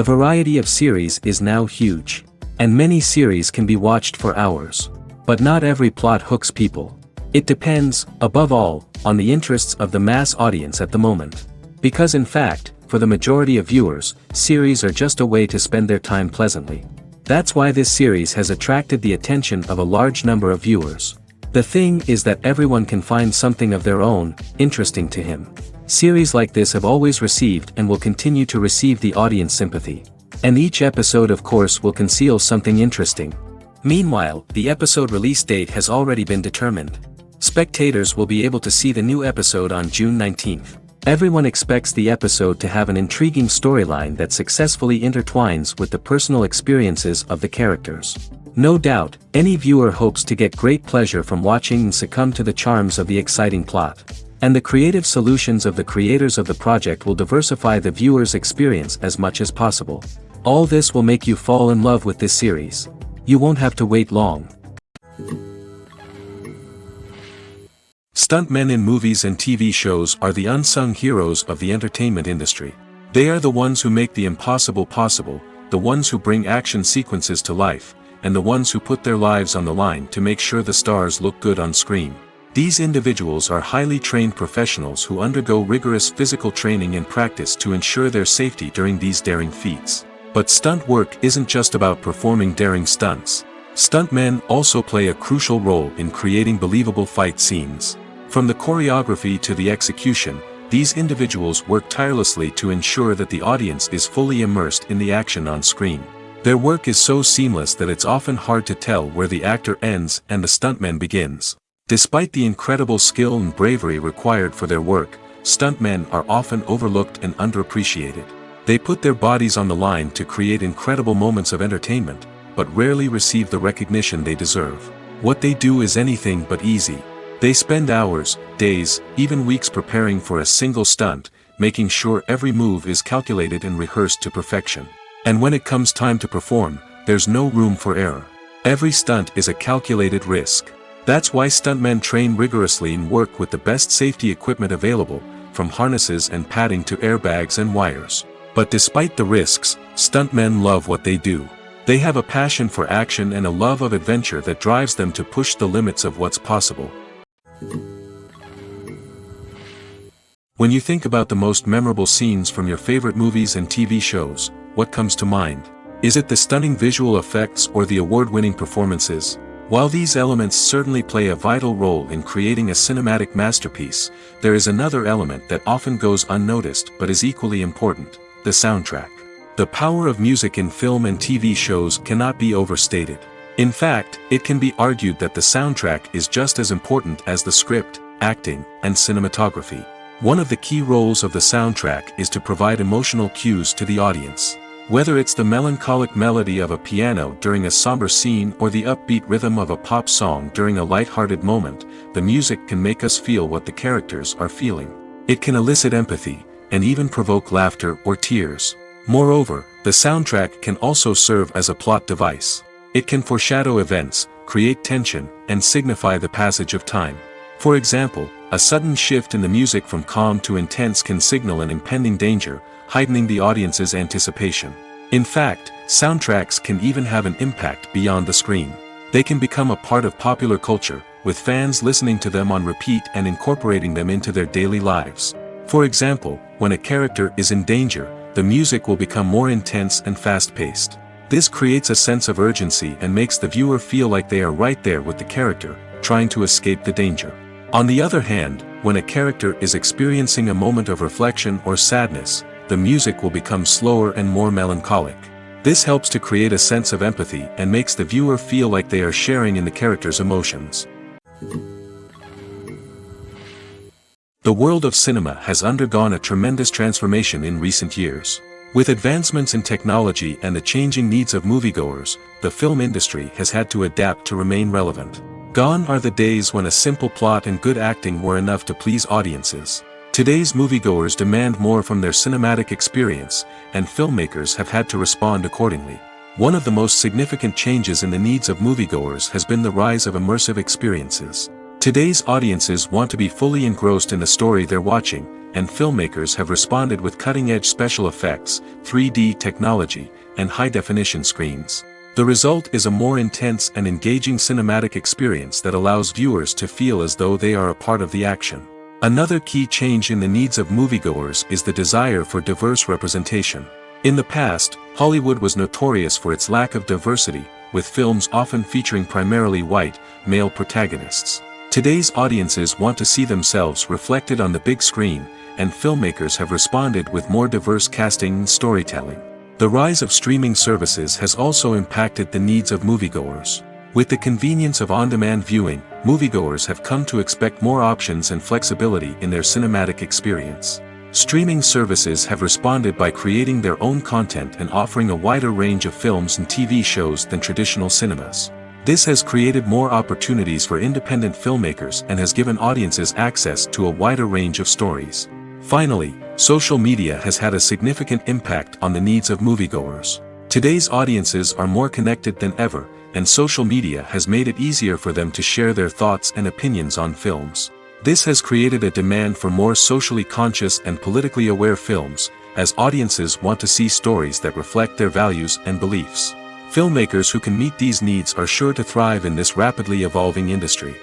variety of series is now huge. And many series can be watched for hours. But not every plot hooks people. It depends, above all, on the interests of the mass audience at the moment. Because in fact, for the majority of viewers, series are just a way to spend their time pleasantly. That's why this series has attracted the attention of a large number of viewers. The thing is that everyone can find something of their own, interesting to him. Series like this have always received and will continue to receive the audience sympathy. And each episode of course will conceal something interesting. Meanwhile, the episode release date has already been determined. Spectators will be able to see the new episode on June 19th. Everyone expects the episode to have an intriguing storyline that successfully intertwines with the personal experiences of the characters. No doubt, any viewer hopes to get great pleasure from watching and succumb to the charms of the exciting plot. And the creative solutions of the creators of the project will diversify the viewer's experience as much as possible. All this will make you fall in love with this series. You won't have to wait long. Stuntmen in movies and TV shows are the unsung heroes of the entertainment industry. They are the ones who make the impossible possible, the ones who bring action sequences to life, and the ones who put their lives on the line to make sure the stars look good on screen. These individuals are highly trained professionals who undergo rigorous physical training and practice to ensure their safety during these daring feats. But stunt work isn't just about performing daring stunts. Stuntmen also play a crucial role in creating believable fight scenes. From the choreography to the execution, these individuals work tirelessly to ensure that the audience is fully immersed in the action on screen. Their work is so seamless that it's often hard to tell where the actor ends and the stuntman begins. Despite the incredible skill and bravery required for their work, stuntmen are often overlooked and underappreciated. They put their bodies on the line to create incredible moments of entertainment, but rarely receive the recognition they deserve. What they do is anything but easy. They spend hours, days, even weeks preparing for a single stunt, making sure every move is calculated and rehearsed to perfection. And when it comes time to perform, there's no room for error. Every stunt is a calculated risk. That's why stuntmen train rigorously and work with the best safety equipment available, from harnesses and padding to airbags and wires. But despite the risks, stuntmen love what they do. They have a passion for action and a love of adventure that drives them to push the limits of what's possible. When you think about the most memorable scenes from your favorite movies and TV shows, what comes to mind? Is it the stunning visual effects or the award-winning performances? While these elements certainly play a vital role in creating a cinematic masterpiece, there is another element that often goes unnoticed but is equally important: the soundtrack. The power of music in film and TV shows cannot be overstated. In fact, it can be argued that the soundtrack is just as important as the script, acting, and cinematography. One of the key roles of the soundtrack is to provide emotional cues to the audience. Whether it's the melancholic melody of a piano during a somber scene or the upbeat rhythm of a pop song during a light-hearted moment, the music can make us feel what the characters are feeling. It can elicit empathy, and even provoke laughter or tears. Moreover, the soundtrack can also serve as a plot device. It can foreshadow events, create tension, and signify the passage of time. For example, a sudden shift in the music from calm to intense can signal an impending danger, heightening the audience's anticipation. In fact, soundtracks can even have an impact beyond the screen. They can become a part of popular culture, with fans listening to them on repeat and incorporating them into their daily lives. For example, when a character is in danger, the music will become more intense and fast-paced. This creates a sense of urgency and makes the viewer feel like they are right there with the character, trying to escape the danger. On the other hand, when a character is experiencing a moment of reflection or sadness, the music will become slower and more melancholic. This helps to create a sense of empathy and makes the viewer feel like they are sharing in the character's emotions. The world of cinema has undergone a tremendous transformation in recent years. With advancements in technology and the changing needs of moviegoers, the film industry has had to adapt to remain relevant. Gone are the days when a simple plot and good acting were enough to please audiences. Today's moviegoers demand more from their cinematic experience, and filmmakers have had to respond accordingly. One of the most significant changes in the needs of moviegoers has been the rise of immersive experiences. Today's audiences want to be fully engrossed in the story they're watching, and filmmakers have responded with cutting-edge special effects, 3D technology, and high-definition screens. The result is a more intense and engaging cinematic experience that allows viewers to feel as though they are a part of the action. Another key change in the needs of moviegoers is the desire for diverse representation. In the past, Hollywood was notorious for its lack of diversity, with films often featuring primarily white, male protagonists. Today's audiences want to see themselves reflected on the big screen, and filmmakers have responded with more diverse casting and storytelling. The rise of streaming services has also impacted the needs of moviegoers. With the convenience of on-demand viewing, moviegoers have come to expect more options and flexibility in their cinematic experience. Streaming services have responded by creating their own content and offering a wider range of films and TV shows than traditional cinemas. This has created more opportunities for independent filmmakers and has given audiences access to a wider range of stories. Finally, social media has had a significant impact on the needs of moviegoers. Today's audiences are more connected than ever, and social media has made it easier for them to share their thoughts and opinions on films. This has created a demand for more socially conscious and politically aware films, as audiences want to see stories that reflect their values and beliefs. Filmmakers who can meet these needs are sure to thrive in this rapidly evolving industry.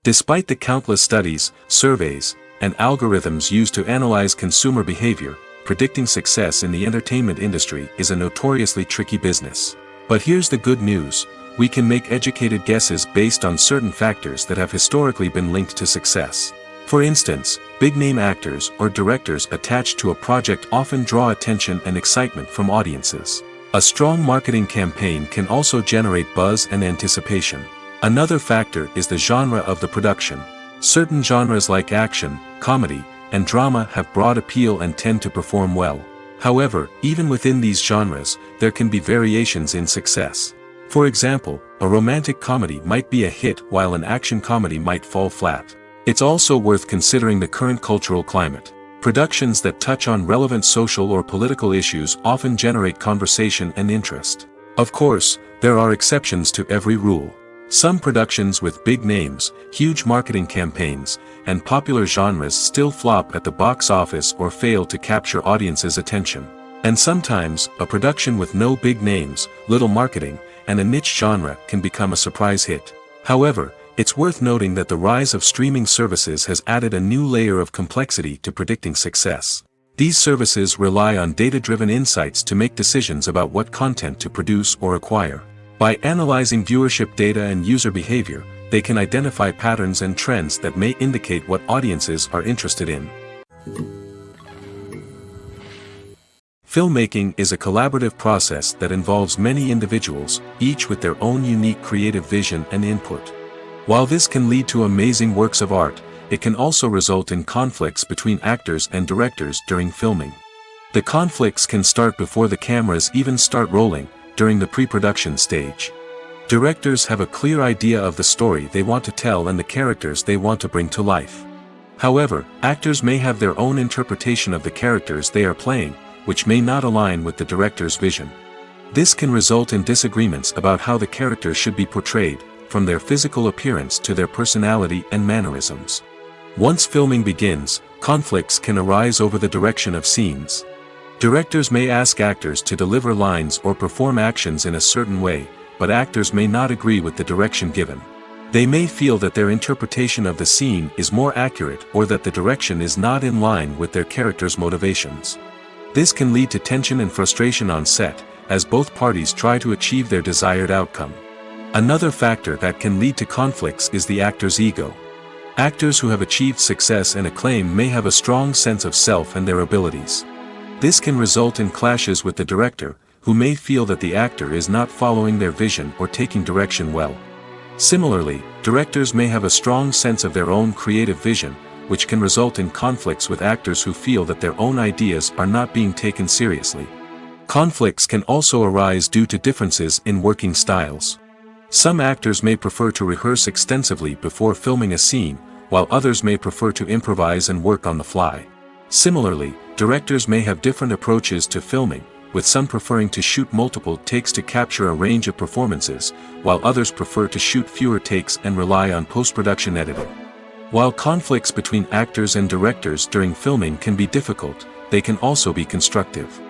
Despite the countless studies, surveys, and algorithms used to analyze consumer behavior, predicting success in the entertainment industry is a notoriously tricky business. But here's the good news: we can make educated guesses based on certain factors that have historically been linked to success. For instance, big-name actors or directors attached to a project often draw attention and excitement from audiences. A strong marketing campaign can also generate buzz and anticipation. Another factor is the genre of the production. Certain genres like action, comedy, and drama have broad appeal and tend to perform well. However, even within these genres, there can be variations in success. For example, a romantic comedy might be a hit while an action comedy might fall flat. It's also worth considering the current cultural climate. Productions that touch on relevant social or political issues often generate conversation and interest. Of course, there are exceptions to every rule. Some productions with big names, huge marketing campaigns, and popular genres still flop at the box office or fail to capture audiences' attention. And sometimes, a production with no big names, little marketing, and a niche genre can become a surprise hit. However, it's worth noting that the rise of streaming services has added a new layer of complexity to predicting success. These services rely on data-driven insights to make decisions about what content to produce or acquire. By analyzing viewership data and user behavior, they can identify patterns and trends that may indicate what audiences are interested in. Filmmaking is a collaborative process that involves many individuals, each with their own unique creative vision and input. While this can lead to amazing works of art, it can also result in conflicts between actors and directors during filming. The conflicts can start before the cameras even start rolling, during the pre-production stage. Directors have a clear idea of the story they want to tell and the characters they want to bring to life. However, actors may have their own interpretation of the characters they are playing, which may not align with the director's vision. This can result in disagreements about how the characters should be portrayed, from their physical appearance to their personality and mannerisms. Once filming begins, conflicts can arise over the direction of scenes. Directors may ask actors to deliver lines or perform actions in a certain way, but actors may not agree with the direction given. They may feel that their interpretation of the scene is more accurate or that the direction is not in line with their character's motivations. This can lead to tension and frustration on set, as both parties try to achieve their desired outcome. Another factor that can lead to conflicts is the actor's ego. Actors who have achieved success and acclaim may have a strong sense of self and their abilities. This can result in clashes with the director, who may feel that the actor is not following their vision or taking direction well. Similarly, directors may have a strong sense of their own creative vision, which can result in conflicts with actors who feel that their own ideas are not being taken seriously. Conflicts can also arise due to differences in working styles. Some actors may prefer to rehearse extensively before filming a scene, while others may prefer to improvise and work on the fly. Similarly, directors may have different approaches to filming, with some preferring to shoot multiple takes to capture a range of performances, while others prefer to shoot fewer takes and rely on post-production editing. While conflicts between actors and directors during filming can be difficult, they can also be constructive.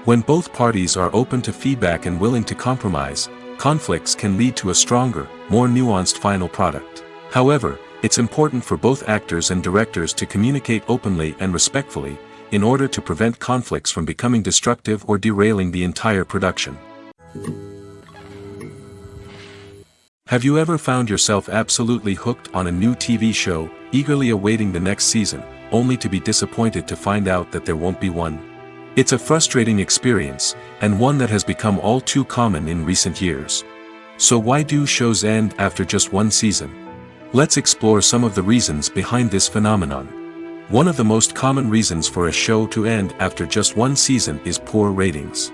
When both parties are open to feedback and willing to compromise, conflicts can lead to a stronger, more nuanced final product. However, it's important for both actors and directors to communicate openly and respectfully, in order to prevent conflicts from becoming destructive or derailing the entire production. Have you ever found yourself absolutely hooked on a new TV show, eagerly awaiting the next season, only to be disappointed to find out that there won't be one? It's a frustrating experience, and one that has become all too common in recent years. So why do shows end after just one season? Let's explore some of the reasons behind this phenomenon. One of the most common reasons for a show to end after just one season is poor ratings.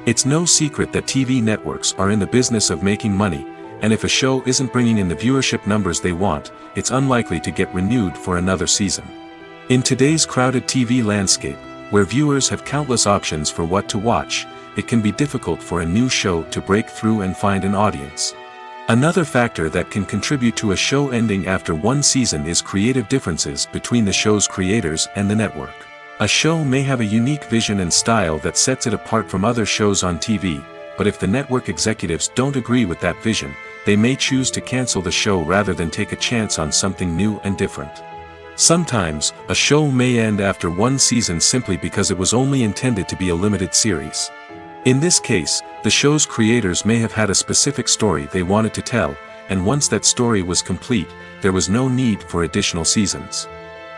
It's no secret that TV networks are in the business of making money, and if a show isn't bringing in the viewership numbers they want, it's unlikely to get renewed for another season. In today's crowded TV landscape, where viewers have countless options for what to watch, it can be difficult for a new show to break through and find an audience. Another factor that can contribute to a show ending after one season is creative differences between the show's creators and the network. A show may have a unique vision and style that sets it apart from other shows on TV, but if the network executives don't agree with that vision, they may choose to cancel the show rather than take a chance on something new and different. Sometimes, a show may end after one season simply because it was only intended to be a limited series. In this case, the show's creators may have had a specific story they wanted to tell, and once that story was complete, there was no need for additional seasons.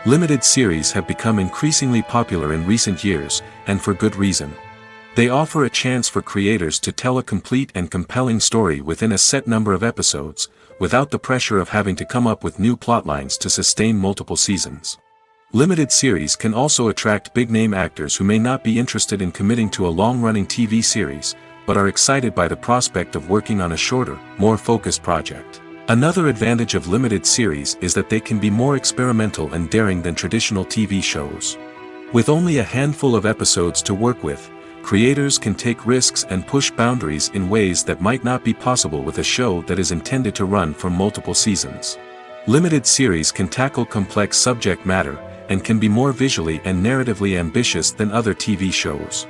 Limited series have become increasingly popular in recent years, and for good reason. They offer a chance for creators to tell a complete and compelling story within a set number of episodes, without the pressure of having to come up with new plotlines to sustain multiple seasons. Limited series can also attract big-name actors who may not be interested in committing to a long-running TV series, but are excited by the prospect of working on a shorter, more focused project. Another advantage of limited series is that they can be more experimental and daring than traditional TV shows. With only a handful of episodes to work with, creators can take risks and push boundaries in ways that might not be possible with a show that is intended to run for multiple seasons. Limited series can tackle complex subject matter, and can be more visually and narratively ambitious than other TV shows.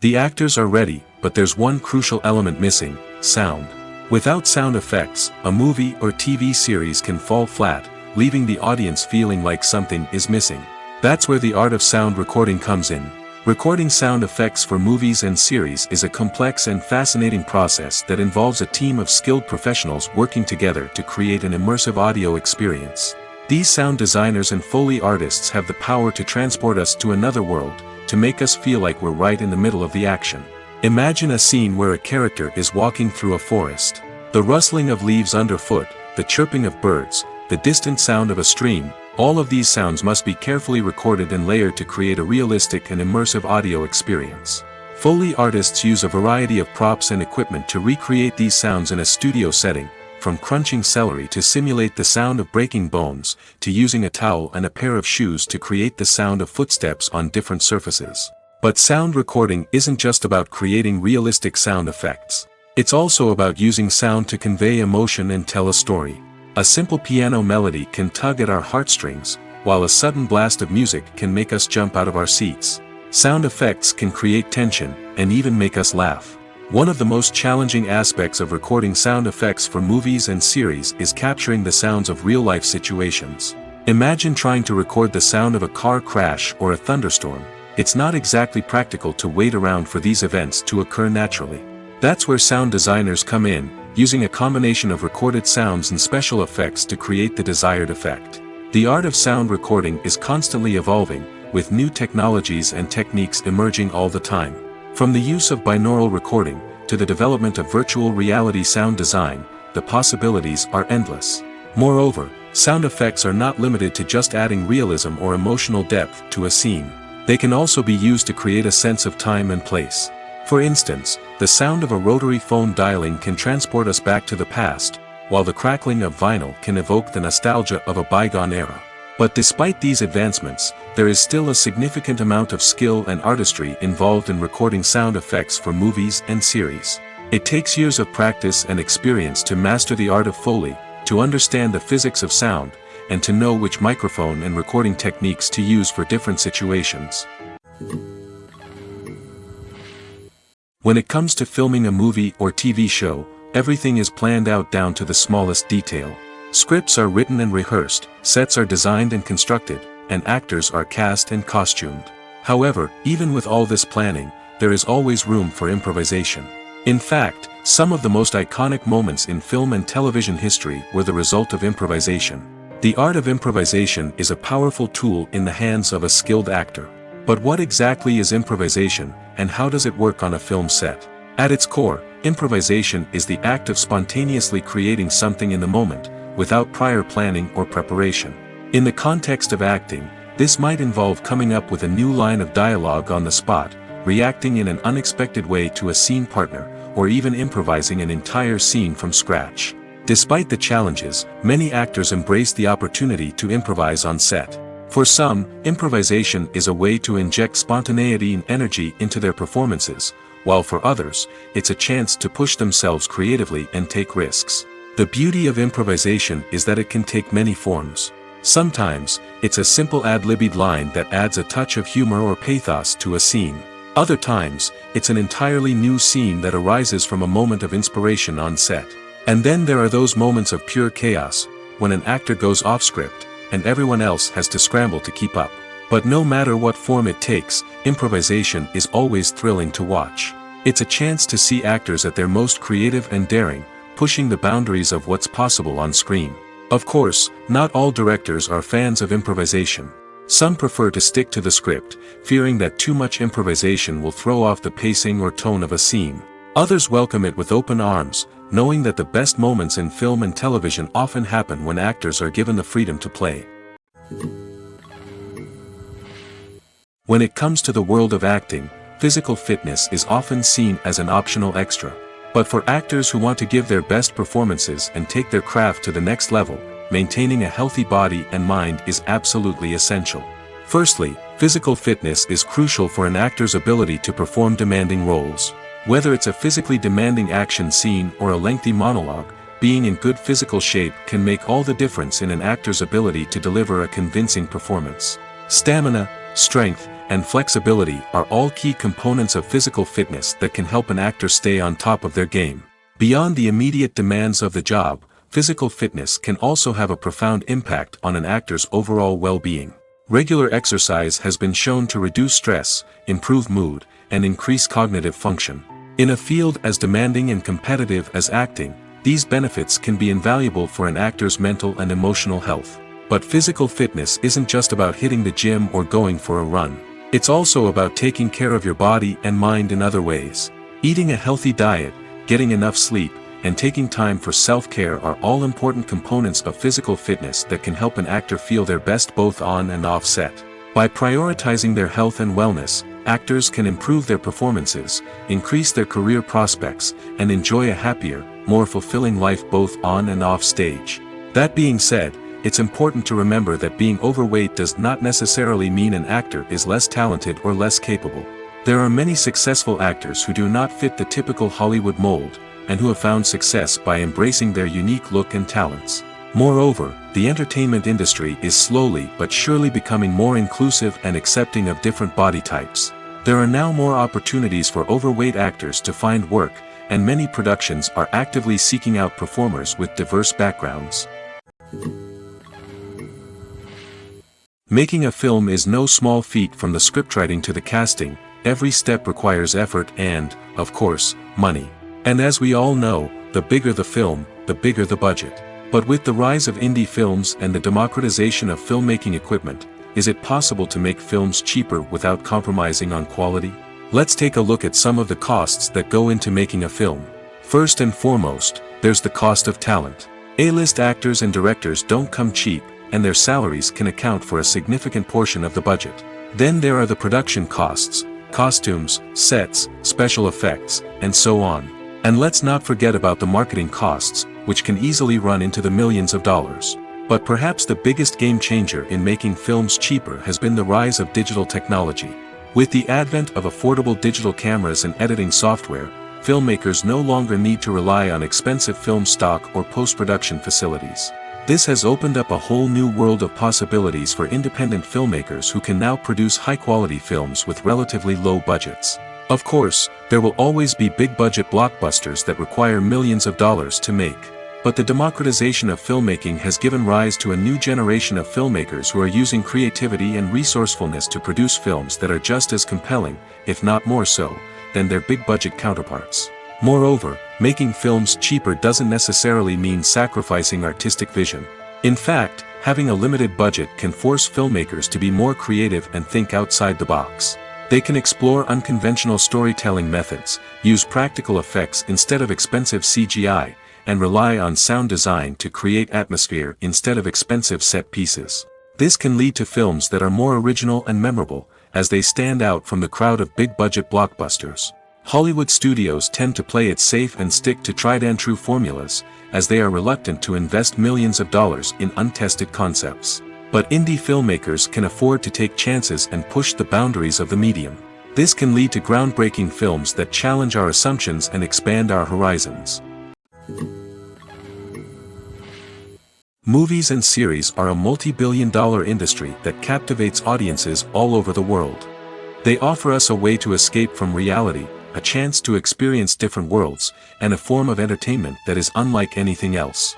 The actors are ready, but there's one crucial element missing: sound. Without sound effects, a movie or TV series can fall flat, leaving the audience feeling like something is missing. That's where the art of sound recording comes in. Recording sound effects for movies and series is a complex and fascinating process that involves a team of skilled professionals working together to create an immersive audio experience. These sound designers and Foley artists have the power to transport us to another world, to make us feel like we're right in the middle of the action. Imagine a scene where a character is walking through a forest. The rustling of leaves underfoot, the chirping of birds, the distant sound of a stream, all of these sounds must be carefully recorded and layered to create a realistic and immersive audio experience. Foley artists use a variety of props and equipment to recreate these sounds in a studio setting, from crunching celery to simulate the sound of breaking bones, to using a towel and a pair of shoes to create the sound of footsteps on different surfaces. But sound recording isn't just about creating realistic sound effects. It's also about using sound to convey emotion and tell a story. A simple piano melody can tug at our heartstrings, while a sudden blast of music can make us jump out of our seats. Sound effects can create tension, and even make us laugh. One of the most challenging aspects of recording sound effects for movies and series is capturing the sounds of real-life situations. Imagine trying to record the sound of a car crash or a thunderstorm. It's not exactly practical to wait around for these events to occur naturally. That's where sound designers come in, using a combination of recorded sounds and special effects to create the desired effect. The art of sound recording is constantly evolving, with new technologies and techniques emerging all the time. From the use of binaural recording, to the development of virtual reality sound design, the possibilities are endless. Moreover, sound effects are not limited to just adding realism or emotional depth to a scene. They can also be used to create a sense of time and place. For instance, the sound of a rotary phone dialing can transport us back to the past, while the crackling of vinyl can evoke the nostalgia of a bygone era. But despite these advancements, there is still a significant amount of skill and artistry involved in recording sound effects for movies and series. It takes years of practice and experience to master the art of Foley, to understand the physics of sound, and to know which microphone and recording techniques to use for different situations. When it comes to filming a movie or TV show, everything is planned out down to the smallest detail. Scripts are written and rehearsed, sets are designed and constructed, and actors are cast and costumed. However, even with all this planning, there is always room for improvisation. In fact, some of the most iconic moments in film and television history were the result of improvisation. The art of improvisation is a powerful tool in the hands of a skilled actor. But what exactly is improvisation, and how does it work on a film set? At its core, improvisation is the act of spontaneously creating something in the moment, without prior planning or preparation. In the context of acting, this might involve coming up with a new line of dialogue on the spot, reacting in an unexpected way to a scene partner, or even improvising an entire scene from scratch. Despite the challenges, many actors embrace the opportunity to improvise on set. For some, improvisation is a way to inject spontaneity and energy into their performances, while for others, it's a chance to push themselves creatively and take risks. The beauty of improvisation is that it can take many forms. Sometimes, it's a simple ad-libbed line that adds a touch of humor or pathos to a scene. Other times, it's an entirely new scene that arises from a moment of inspiration on set. And then there are those moments of pure chaos, when an actor goes off script, and everyone else has to scramble to keep up. But no matter what form it takes, improvisation is always thrilling to watch. It's a chance to see actors at their most creative and daring, pushing the boundaries of what's possible on screen. Of course, not all directors are fans of improvisation. Some prefer to stick to the script, fearing that too much improvisation will throw off the pacing or tone of a scene. Others welcome it with open arms, knowing that the best moments in film and television often happen when actors are given the freedom to play. When it comes to the world of acting, physical fitness is often seen as an optional extra. But for actors who want to give their best performances and take their craft to the next level, maintaining a healthy body and mind is absolutely essential. Firstly, physical fitness is crucial for an actor's ability to perform demanding roles. Whether it's a physically demanding action scene or a lengthy monologue, being in good physical shape can make all the difference in an actor's ability to deliver a convincing performance. Stamina, strength, and flexibility are all key components of physical fitness that can help an actor stay on top of their game. Beyond the immediate demands of the job, physical fitness can also have a profound impact on an actor's overall well-being. Regular exercise has been shown to reduce stress, improve mood, and increase cognitive function. In a field as demanding and competitive as acting, these benefits can be invaluable for an actor's mental and emotional health. But physical fitness isn't just about hitting the gym or going for a run. It's also about taking care of your body and mind in other ways. Eating a healthy diet, getting enough sleep, and taking time for self-care are all important components of physical fitness that can help an actor feel their best both on and off set. By prioritizing their health and wellness, actors can improve their performances, increase their career prospects, and enjoy a happier, more fulfilling life both on and off stage. That being said, it's important to remember that being overweight does not necessarily mean an actor is less talented or less capable. There are many successful actors who do not fit the typical Hollywood mold, and who have found success by embracing their unique look and talents. Moreover, the entertainment industry is slowly but surely becoming more inclusive and accepting of different body types. There are now more opportunities for overweight actors to find work, and many productions are actively seeking out performers with diverse backgrounds. Making a film is no small feat. From the scriptwriting to the casting, every step requires effort and, of course, money. And as we all know, the bigger the film, the bigger the budget. But with the rise of indie films and the democratization of filmmaking equipment, is it possible to make films cheaper without compromising on quality? Let's take a look at some of the costs that go into making a film. First and foremost, there's the cost of talent. A-list actors and directors don't come cheap, and their salaries can account for a significant portion of the budget. Then there are the production costs, costumes, sets, special effects, and so on. And let's not forget about the marketing costs, which can easily run into the millions of dollars. But perhaps the biggest game changer in making films cheaper has been the rise of digital technology. With the advent of affordable digital cameras and editing software, filmmakers no longer need to rely on expensive film stock or post-production facilities. This has opened up a whole new world of possibilities for independent filmmakers who can now produce high-quality films with relatively low budgets. Of course, there will always be big-budget blockbusters that require millions of dollars to make. But the democratization of filmmaking has given rise to a new generation of filmmakers who are using creativity and resourcefulness to produce films that are just as compelling, if not more so, than their big-budget counterparts. Moreover, making films cheaper doesn't necessarily mean sacrificing artistic vision. In fact, having a limited budget can force filmmakers to be more creative and think outside the box. They can explore unconventional storytelling methods, use practical effects instead of expensive CGI, and rely on sound design to create atmosphere instead of expensive set pieces. This can lead to films that are more original and memorable, as they stand out from the crowd of big-budget blockbusters. Hollywood studios tend to play it safe and stick to tried-and-true formulas, as they are reluctant to invest millions of dollars in untested concepts. But indie filmmakers can afford to take chances and push the boundaries of the medium. This can lead to groundbreaking films that challenge our assumptions and expand our horizons. Movies and series are a multi-billion-dollar industry that captivates audiences all over the world. They offer us a way to escape from reality, a chance to experience different worlds, and a form of entertainment that is unlike anything else.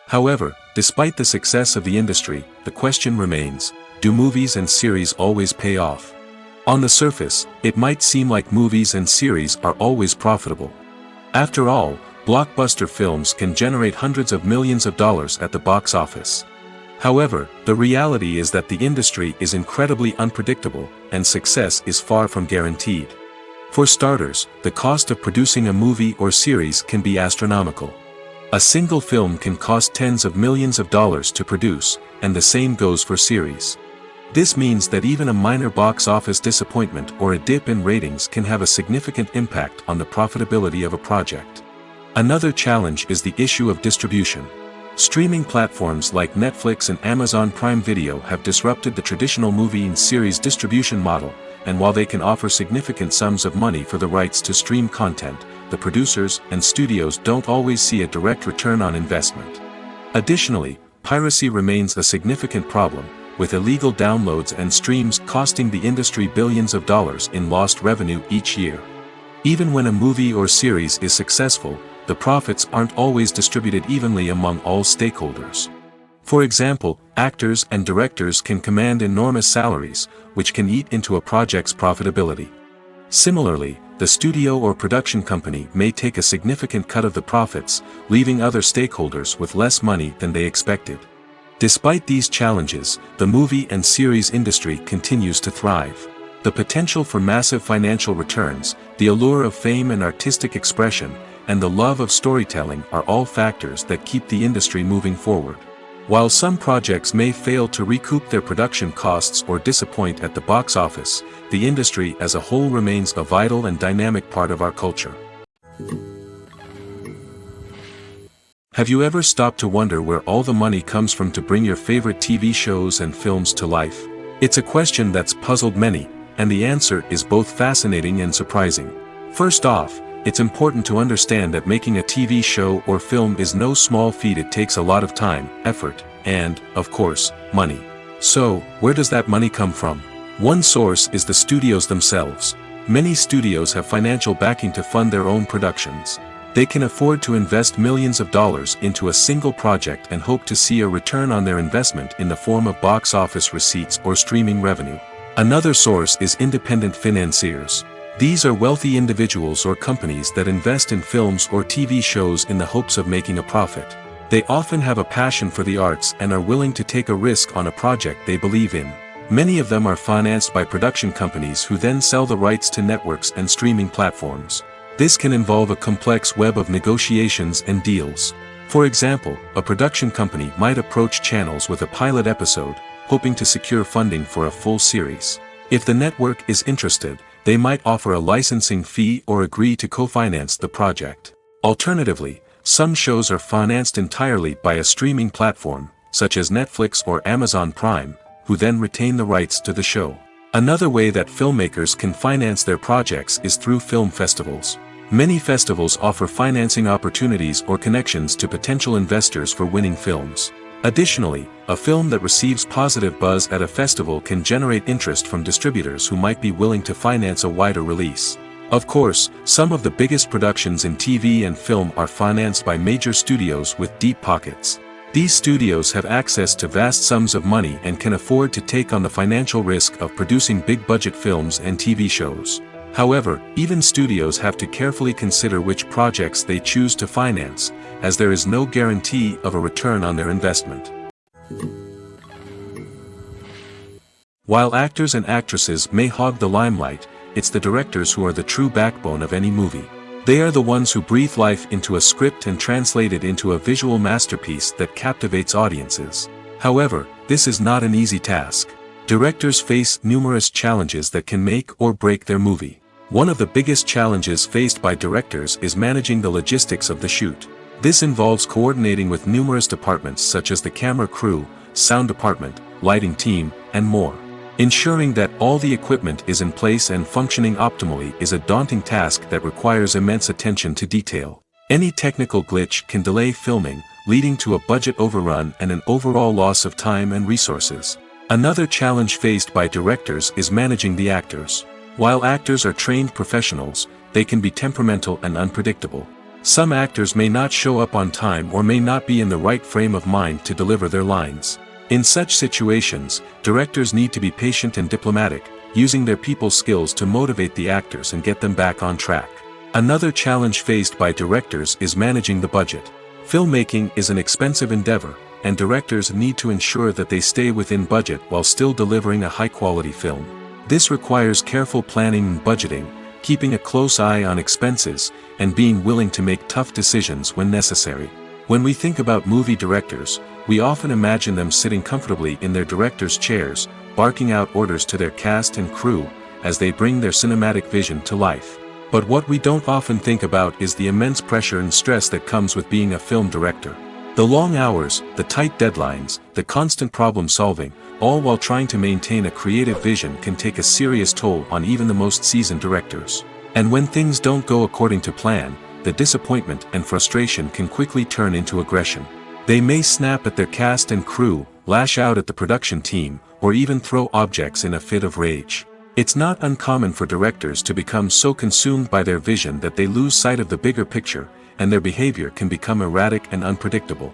However, despite the success of the industry, the question remains, do movies and series always pay off? On the surface, it might seem like movies and series are always profitable. After all, blockbuster films can generate hundreds of millions of dollars at the box office. However, the reality is that the industry is incredibly unpredictable, and success is far from guaranteed. For starters, the cost of producing a movie or series can be astronomical. A single film can cost tens of millions of dollars to produce, and the same goes for series. This means that even a minor box office disappointment or a dip in ratings can have a significant impact on the profitability of a project. Another challenge is the issue of distribution. Streaming platforms like Netflix and Amazon Prime Video have disrupted the traditional movie and series distribution model, and while they can offer significant sums of money for the rights to stream content, the producers and studios don't always see a direct return on investment. Additionally, piracy remains a significant problem, with illegal downloads and streams costing the industry billions of dollars in lost revenue each year. Even when a movie or series is successful, the profits aren't always distributed evenly among all stakeholders. For example, actors and directors can command enormous salaries, which can eat into a project's profitability. Similarly, the studio or production company may take a significant cut of the profits, leaving other stakeholders with less money than they expected. Despite these challenges, the movie and series industry continues to thrive. The potential for massive financial returns, the allure of fame and artistic expression, and the love of storytelling are all factors that keep the industry moving forward. While some projects may fail to recoup their production costs or disappoint at the box office, the industry as a whole remains a vital and dynamic part of our culture. Have you ever stopped to wonder where all the money comes from to bring your favorite TV shows and films to life? It's a question that's puzzled many, and the answer is both fascinating and surprising. First off, it's important to understand that making a TV show or film is no small feat. It takes a lot of time, effort, and, of course, money. So, where does that money come from? One source is the studios themselves. Many studios have financial backing to fund their own productions. They can afford to invest millions of dollars into a single project and hope to see a return on their investment in the form of box office receipts or streaming revenue. Another source is independent financiers. These are wealthy individuals or companies that invest in films or TV shows in the hopes of making a profit. They often have a passion for the arts and are willing to take a risk on a project they believe in. Many of them are financed by production companies who then sell the rights to networks and streaming platforms. This can involve a complex web of negotiations and deals. For example, a production company might approach channels with a pilot episode, hoping to secure funding for a full series. If the network is interested, they might offer a licensing fee or agree to co-finance the project. Alternatively, some shows are financed entirely by a streaming platform, such as Netflix or Amazon Prime, who then retain the rights to the show. Another way that filmmakers can finance their projects is through film festivals. Many festivals offer financing opportunities or connections to potential investors for winning films. Additionally, a film that receives positive buzz at a festival can generate interest from distributors who might be willing to finance a wider release. Of course, some of the biggest productions in TV and film are financed by major studios with deep pockets. These studios have access to vast sums of money and can afford to take on the financial risk of producing big-budget films and TV shows. However, even studios have to carefully consider which projects they choose to finance, as there is no guarantee of a return on their investment. While actors and actresses may hog the limelight, it's the directors who are the true backbone of any movie. They are the ones who breathe life into a script and translate it into a visual masterpiece that captivates audiences. However, this is not an easy task. Directors face numerous challenges that can make or break their movie. One of the biggest challenges faced by directors is managing the logistics of the shoot. This involves coordinating with numerous departments such as the camera crew, sound department, lighting team, and more. Ensuring that all the equipment is in place and functioning optimally is a daunting task that requires immense attention to detail. Any technical glitch can delay filming, leading to a budget overrun and an overall loss of time and resources. Another challenge faced by directors is managing the actors. While actors are trained professionals, they can be temperamental and unpredictable. Some actors may not show up on time or may not be in the right frame of mind to deliver their lines. In such situations, directors need to be patient and diplomatic, using their people skills to motivate the actors and get them back on track. Another challenge faced by directors is managing the budget. Filmmaking is an expensive endeavor, and directors need to ensure that they stay within budget while still delivering a high-quality film. This requires careful planning and budgeting, keeping a close eye on expenses, and being willing to make tough decisions when necessary. When we think about movie directors, we often imagine them sitting comfortably in their director's chairs, barking out orders to their cast and crew, as they bring their cinematic vision to life. But what we don't often think about is the immense pressure and stress that comes with being a film director. The long hours, the tight deadlines, the constant problem solving, all while trying to maintain a creative vision can take a serious toll on even the most seasoned directors. And when things don't go according to plan, the disappointment and frustration can quickly turn into aggression. They may snap at their cast and crew, lash out at the production team, or even throw objects in a fit of rage. It's not uncommon for directors to become so consumed by their vision that they lose sight of the bigger picture, and their behavior can become erratic and unpredictable.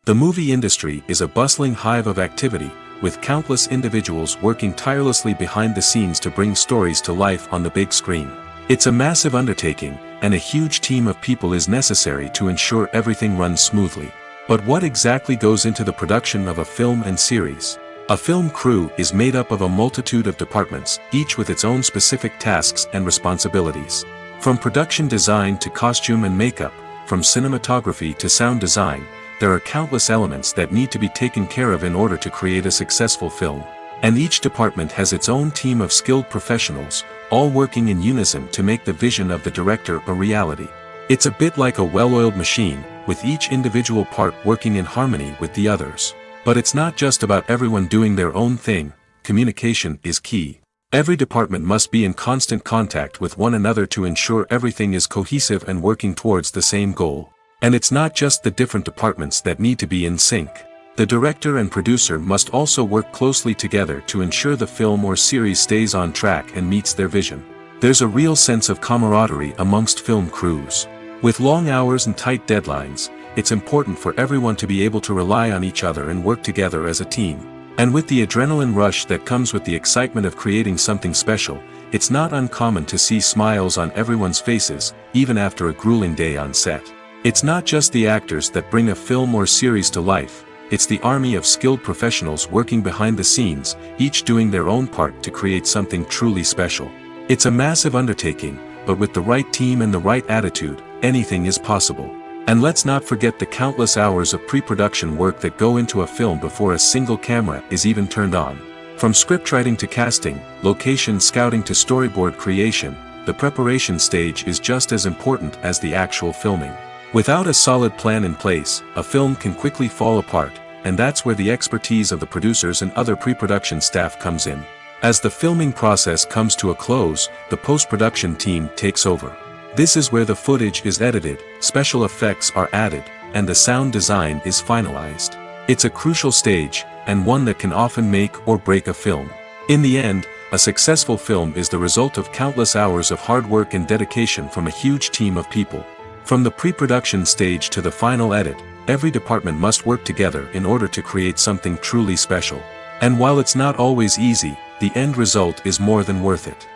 The movie industry is a bustling hive of activity, with countless individuals working tirelessly behind the scenes to bring stories to life on the big screen. It's a massive undertaking, and a huge team of people is necessary to ensure everything runs smoothly. But what exactly goes into the production of a film and series? A film crew is made up of a multitude of departments, each with its own specific tasks and responsibilities. From production design to costume and makeup, from cinematography to sound design, there are countless elements that need to be taken care of in order to create a successful film. And each department has its own team of skilled professionals, all working in unison to make the vision of the director a reality. It's a bit like a well-oiled machine, with each individual part working in harmony with the others. But it's not just about everyone doing their own thing. Communication is key. Every department must be in constant contact with one another to ensure everything is cohesive and working towards the same goal. And it's not just the different departments that need to be in sync. The director and producer must also work closely together to ensure the film or series stays on track and meets their vision. There's a real sense of camaraderie amongst film crews. With long hours and tight deadlines, it's important for everyone to be able to rely on each other and work together as a team. And with the adrenaline rush that comes with the excitement of creating something special, it's not uncommon to see smiles on everyone's faces, even after a grueling day on set. It's not just the actors that bring a film or series to life, it's the army of skilled professionals working behind the scenes, each doing their own part to create something truly special. It's a massive undertaking, but with the right team and the right attitude, anything is possible. And let's not forget the countless hours of pre-production work that go into a film before a single camera is even turned on. From scriptwriting to casting, location scouting to storyboard creation, the preparation stage is just as important as the actual filming. Without a solid plan in place, a film can quickly fall apart, and that's where the expertise of the producers and other pre-production staff comes in. As the filming process comes to a close, the post-production team takes over. This is where the footage is edited, special effects are added, and the sound design is finalized. It's a crucial stage, and one that can often make or break a film. In the end, a successful film is the result of countless hours of hard work and dedication from a huge team of people. From the pre-production stage to the final edit, every department must work together in order to create something truly special. And while it's not always easy, the end result is more than worth it.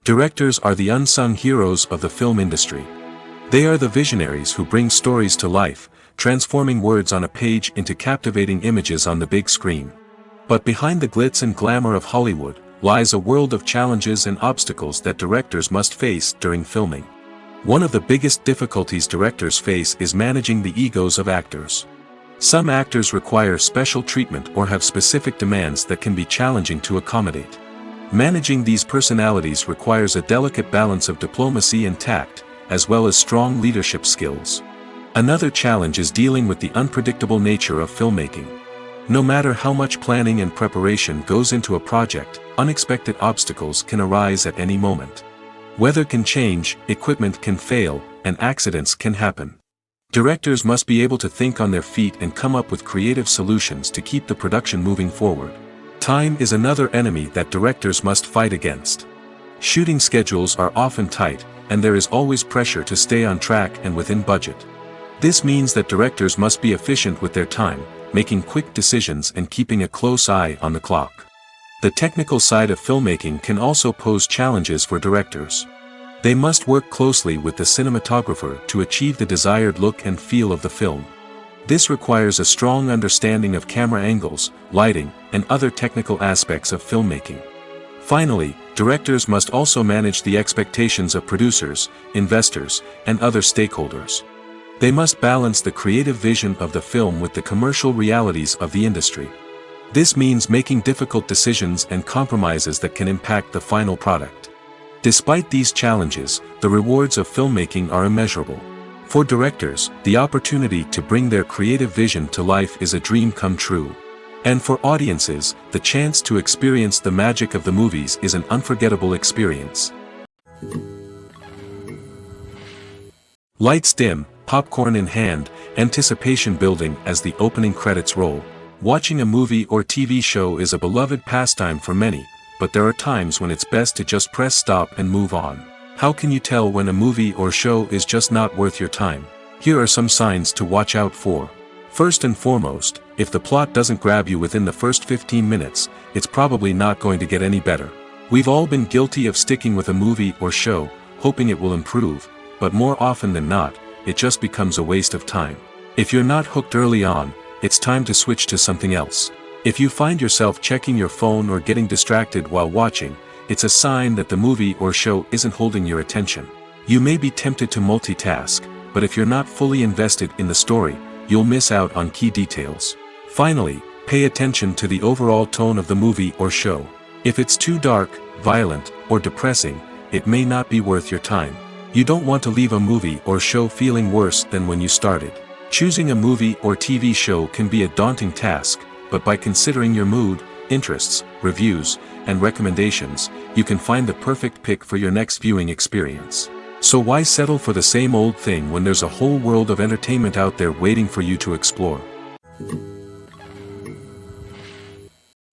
Directors are the unsung heroes of the film industry. They are the visionaries who bring stories to life, transforming words on a page into captivating images on the big screen. But behind the glitz and glamour of Hollywood, lies a world of challenges and obstacles that directors must face during filming. One of the biggest difficulties directors face is managing the egos of actors. Some actors require special treatment or have specific demands that can be challenging to accommodate. Managing these personalities requires a delicate balance of diplomacy and tact, as well as strong leadership skills. Another challenge is dealing with the unpredictable nature of filmmaking. No matter how much planning and preparation goes into a project, unexpected obstacles can arise at any moment. Weather can change, equipment can fail, and accidents can happen. Directors must be able to think on their feet and come up with creative solutions to keep the production moving forward. Time is another enemy that directors must fight against. Shooting schedules are often tight, and there is always pressure to stay on track and within budget. This means that directors must be efficient with their time, making quick decisions and keeping a close eye on the clock. The technical side of filmmaking can also pose challenges for directors. They must work closely with the cinematographer to achieve the desired look and feel of the film. This requires a strong understanding of camera angles, lighting, and other technical aspects of filmmaking. Finally, directors must also manage the expectations of producers, investors, and other stakeholders. They must balance the creative vision of the film with the commercial realities of the industry. This means making difficult decisions and compromises that can impact the final product. Despite these challenges, the rewards of filmmaking are immeasurable. For directors, the opportunity to bring their creative vision to life is a dream come true. And for audiences, the chance to experience the magic of the movies is an unforgettable experience. Lights dim, popcorn in hand, anticipation building as the opening credits roll. Watching a movie or TV show is a beloved pastime for many, but there are times when it's best to just press stop and move on. How can you tell when a movie or show is just not worth your time? Here are some signs to watch out for. First and foremost, if the plot doesn't grab you within the first 15 minutes, it's probably not going to get any better. We've all been guilty of sticking with a movie or show, hoping it will improve, but more often than not, it just becomes a waste of time. If you're not hooked early on, it's time to switch to something else. If you find yourself checking your phone or getting distracted while watching, it's a sign that the movie or show isn't holding your attention. You may be tempted to multitask, but if you're not fully invested in the story, you'll miss out on key details. Finally, pay attention to the overall tone of the movie or show. If it's too dark, violent, or depressing, it may not be worth your time. You don't want to leave a movie or show feeling worse than when you started. Choosing a movie or TV show can be a daunting task, but by considering your mood, interests, reviews, and recommendations, you can find the perfect pick for your next viewing experience. So why settle for the same old thing when there's a whole world of entertainment out there waiting for you to explore?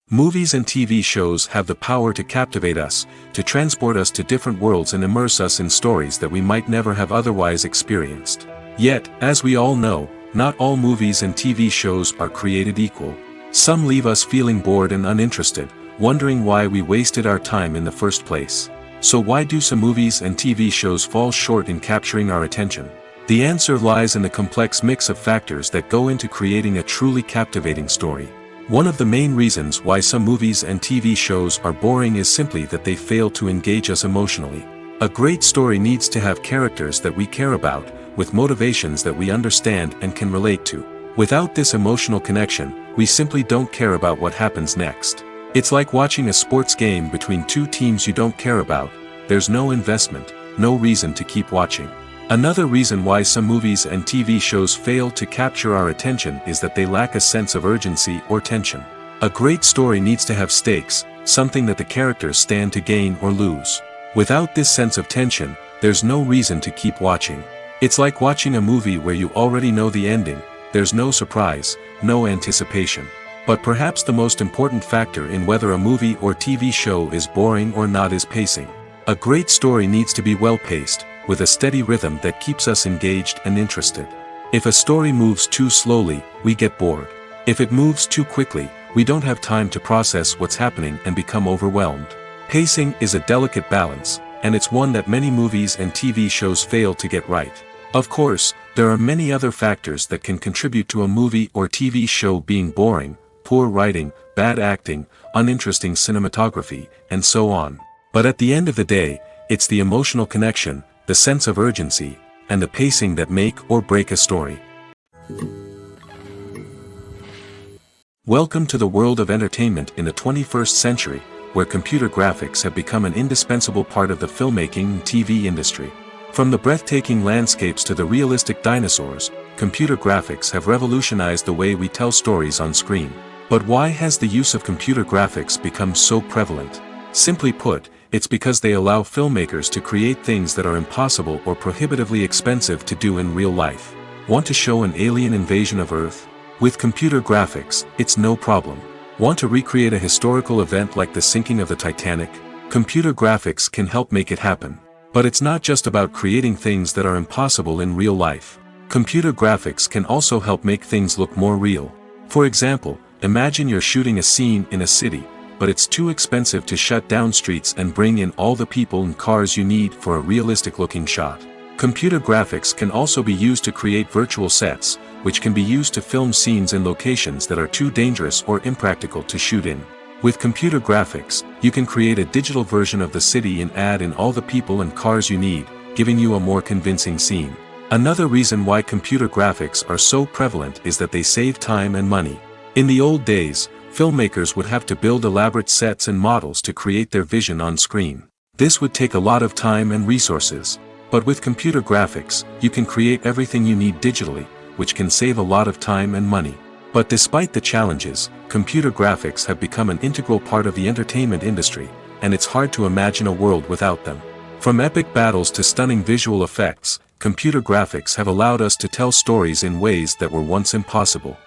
Movies and TV shows have the power to captivate us, to transport us to different worlds and immerse us in stories that we might never have otherwise experienced. Yet, as we all know, not all movies and TV shows are created equal. Some leave us feeling bored and uninterested, wondering why we wasted our time in the first place. So why do some movies and TV shows fall short in capturing our attention? The answer lies in the complex mix of factors that go into creating a truly captivating story. One of the main reasons why some movies and TV shows are boring is simply that they fail to engage us emotionally. A great story needs to have characters that we care about, with motivations that we understand and can relate to. Without this emotional connection, we simply don't care about what happens next. It's like watching a sports game between two teams you don't care about. There's no investment, no reason to keep watching. Another reason why some movies and TV shows fail to capture our attention is that they lack a sense of urgency or tension. A great story needs to have stakes, something that the characters stand to gain or lose. Without this sense of tension, there's no reason to keep watching. It's like watching a movie where you already know the ending, there's no surprise, no anticipation. But perhaps the most important factor in whether a movie or TV show is boring or not is pacing. A great story needs to be well-paced, with a steady rhythm that keeps us engaged and interested. If a story moves too slowly, we get bored. If it moves too quickly, we don't have time to process what's happening and become overwhelmed. Pacing is a delicate balance, and it's one that many movies and TV shows fail to get right. Of course, there are many other factors that can contribute to a movie or TV show being boring: poor writing, bad acting, uninteresting cinematography, and so on. But at the end of the day, it's the emotional connection, the sense of urgency, and the pacing that make or break a story. Welcome to the world of entertainment in the 21st century, where computer graphics have become an indispensable part of the filmmaking and TV industry. From the breathtaking landscapes to the realistic dinosaurs, computer graphics have revolutionized the way we tell stories on screen. But why has the use of computer graphics become so prevalent? Simply put, it's because they allow filmmakers to create things that are impossible or prohibitively expensive to do in real life. Want to show an alien invasion of Earth? With computer graphics, it's no problem. Want to recreate a historical event like the sinking of the Titanic? Computer graphics can help make it happen. But it's not just about creating things that are impossible in real life. Computer graphics can also help make things look more real. For example, imagine you're shooting a scene in a city, but it's too expensive to shut down streets and bring in all the people and cars you need for a realistic-looking shot. Computer graphics can also be used to create virtual sets, which can be used to film scenes in locations that are too dangerous or impractical to shoot in. With computer graphics, you can create a digital version of the city and add in all the people and cars you need, giving you a more convincing scene. Another reason why computer graphics are so prevalent is that they save time and money. In the old days, filmmakers would have to build elaborate sets and models to create their vision on screen. This would take a lot of time and resources. But with computer graphics, you can create everything you need digitally, which can save a lot of time and money. But despite the challenges, computer graphics have become an integral part of the entertainment industry, and it's hard to imagine a world without them. From epic battles to stunning visual effects, computer graphics have allowed us to tell stories in ways that were once impossible.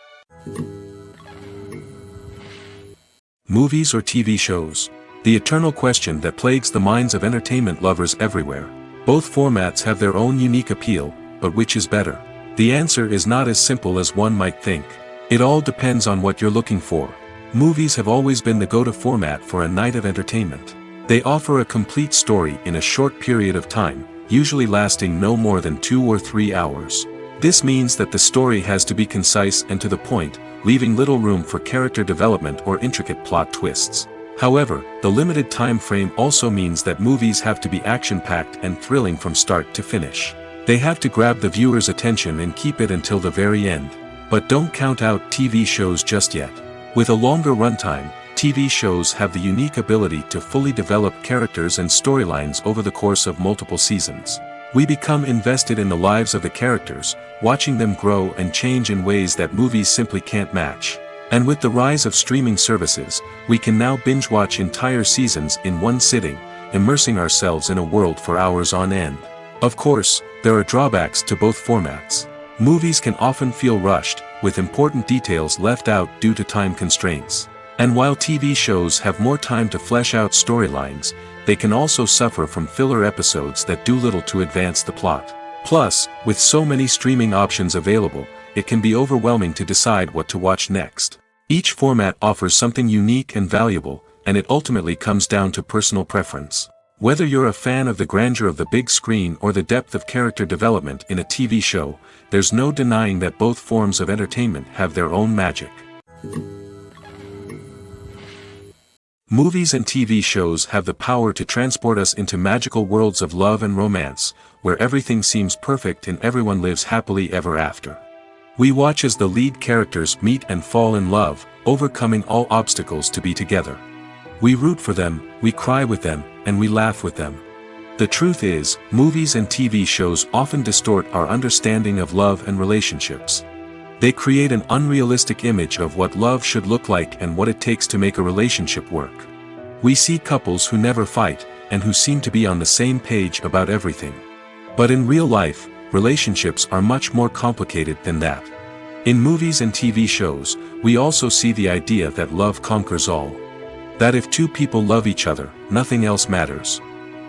Movies or TV shows? The eternal question that plagues the minds of entertainment lovers everywhere. Both formats have their own unique appeal, but which is better? The answer is not as simple as one might think. It all depends on what you're looking for. Movies have always been the go-to format for a night of entertainment. They offer a complete story in a short period of time, usually lasting no more than 2 or 3 hours. This means that the story has to be concise and to the point, leaving little room for character development or intricate plot twists. However, the limited time frame also means that movies have to be action-packed and thrilling from start to finish. They have to grab the viewer's attention and keep it until the very end. But don't count out TV shows just yet. With a longer runtime, TV shows have the unique ability to fully develop characters and storylines over the course of multiple seasons. We become invested in the lives of the characters, watching them grow and change in ways that movies simply can't match. And with the rise of streaming services, we can now binge-watch entire seasons in one sitting, immersing ourselves in a world for hours on end. Of course, there are drawbacks to both formats. Movies can often feel rushed, with important details left out due to time constraints. And while TV shows have more time to flesh out storylines, they can also suffer from filler episodes that do little to advance the plot. Plus, with so many streaming options available, it can be overwhelming to decide what to watch next. Each format offers something unique and valuable, and it ultimately comes down to personal preference. Whether you're a fan of the grandeur of the big screen or the depth of character development in a TV show, there's no denying that both forms of entertainment have their own magic. Movies and TV shows have the power to transport us into magical worlds of love and romance, where everything seems perfect and everyone lives happily ever after. We watch as the lead characters meet and fall in love, overcoming all obstacles to be together. We root for them, we cry with them, and we laugh with them. The truth is, movies and TV shows often distort our understanding of love and relationships. They create an unrealistic image of what love should look like and what it takes to make a relationship work. We see couples who never fight, and who seem to be on the same page about everything. But in real life, relationships are much more complicated than that. In movies and TV shows, we also see the idea that love conquers all. That if two people love each other, nothing else matters.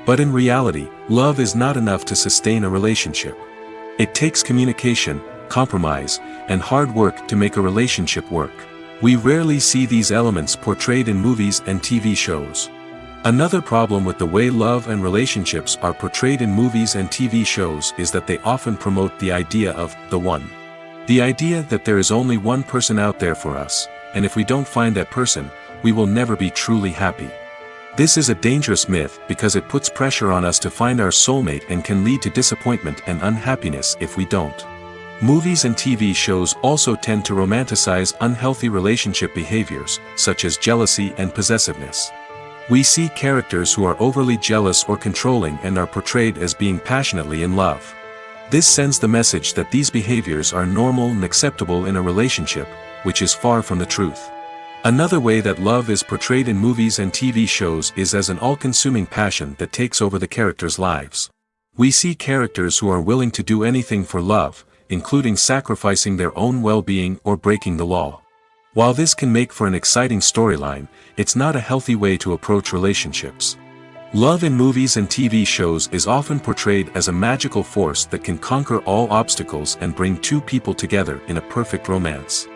But in reality, love is not enough to sustain a relationship. It takes communication, compromise, and hard work to make a relationship work. We rarely see these elements portrayed in movies and TV shows. Another problem with the way love and relationships are portrayed in movies and TV shows is that they often promote the idea of the one. The idea that there is only one person out there for us, and if we don't find that person, we will never be truly happy. This is a dangerous myth because it puts pressure on us to find our soulmate and can lead to disappointment and unhappiness if we don't. Movies and TV shows also tend to romanticize unhealthy relationship behaviors, such as jealousy and possessiveness. We see characters who are overly jealous or controlling and are portrayed as being passionately in love. This sends the message that these behaviors are normal and acceptable in a relationship, which is far from the truth. Another way that love is portrayed in movies and TV shows is as an all-consuming passion that takes over the characters' lives. We see characters who are willing to do anything for love, including sacrificing their own well-being or breaking the law. While this can make for an exciting storyline, it's not a healthy way to approach relationships. Love in movies and TV shows is often portrayed as a magical force that can conquer all obstacles and bring two people together in a perfect romance.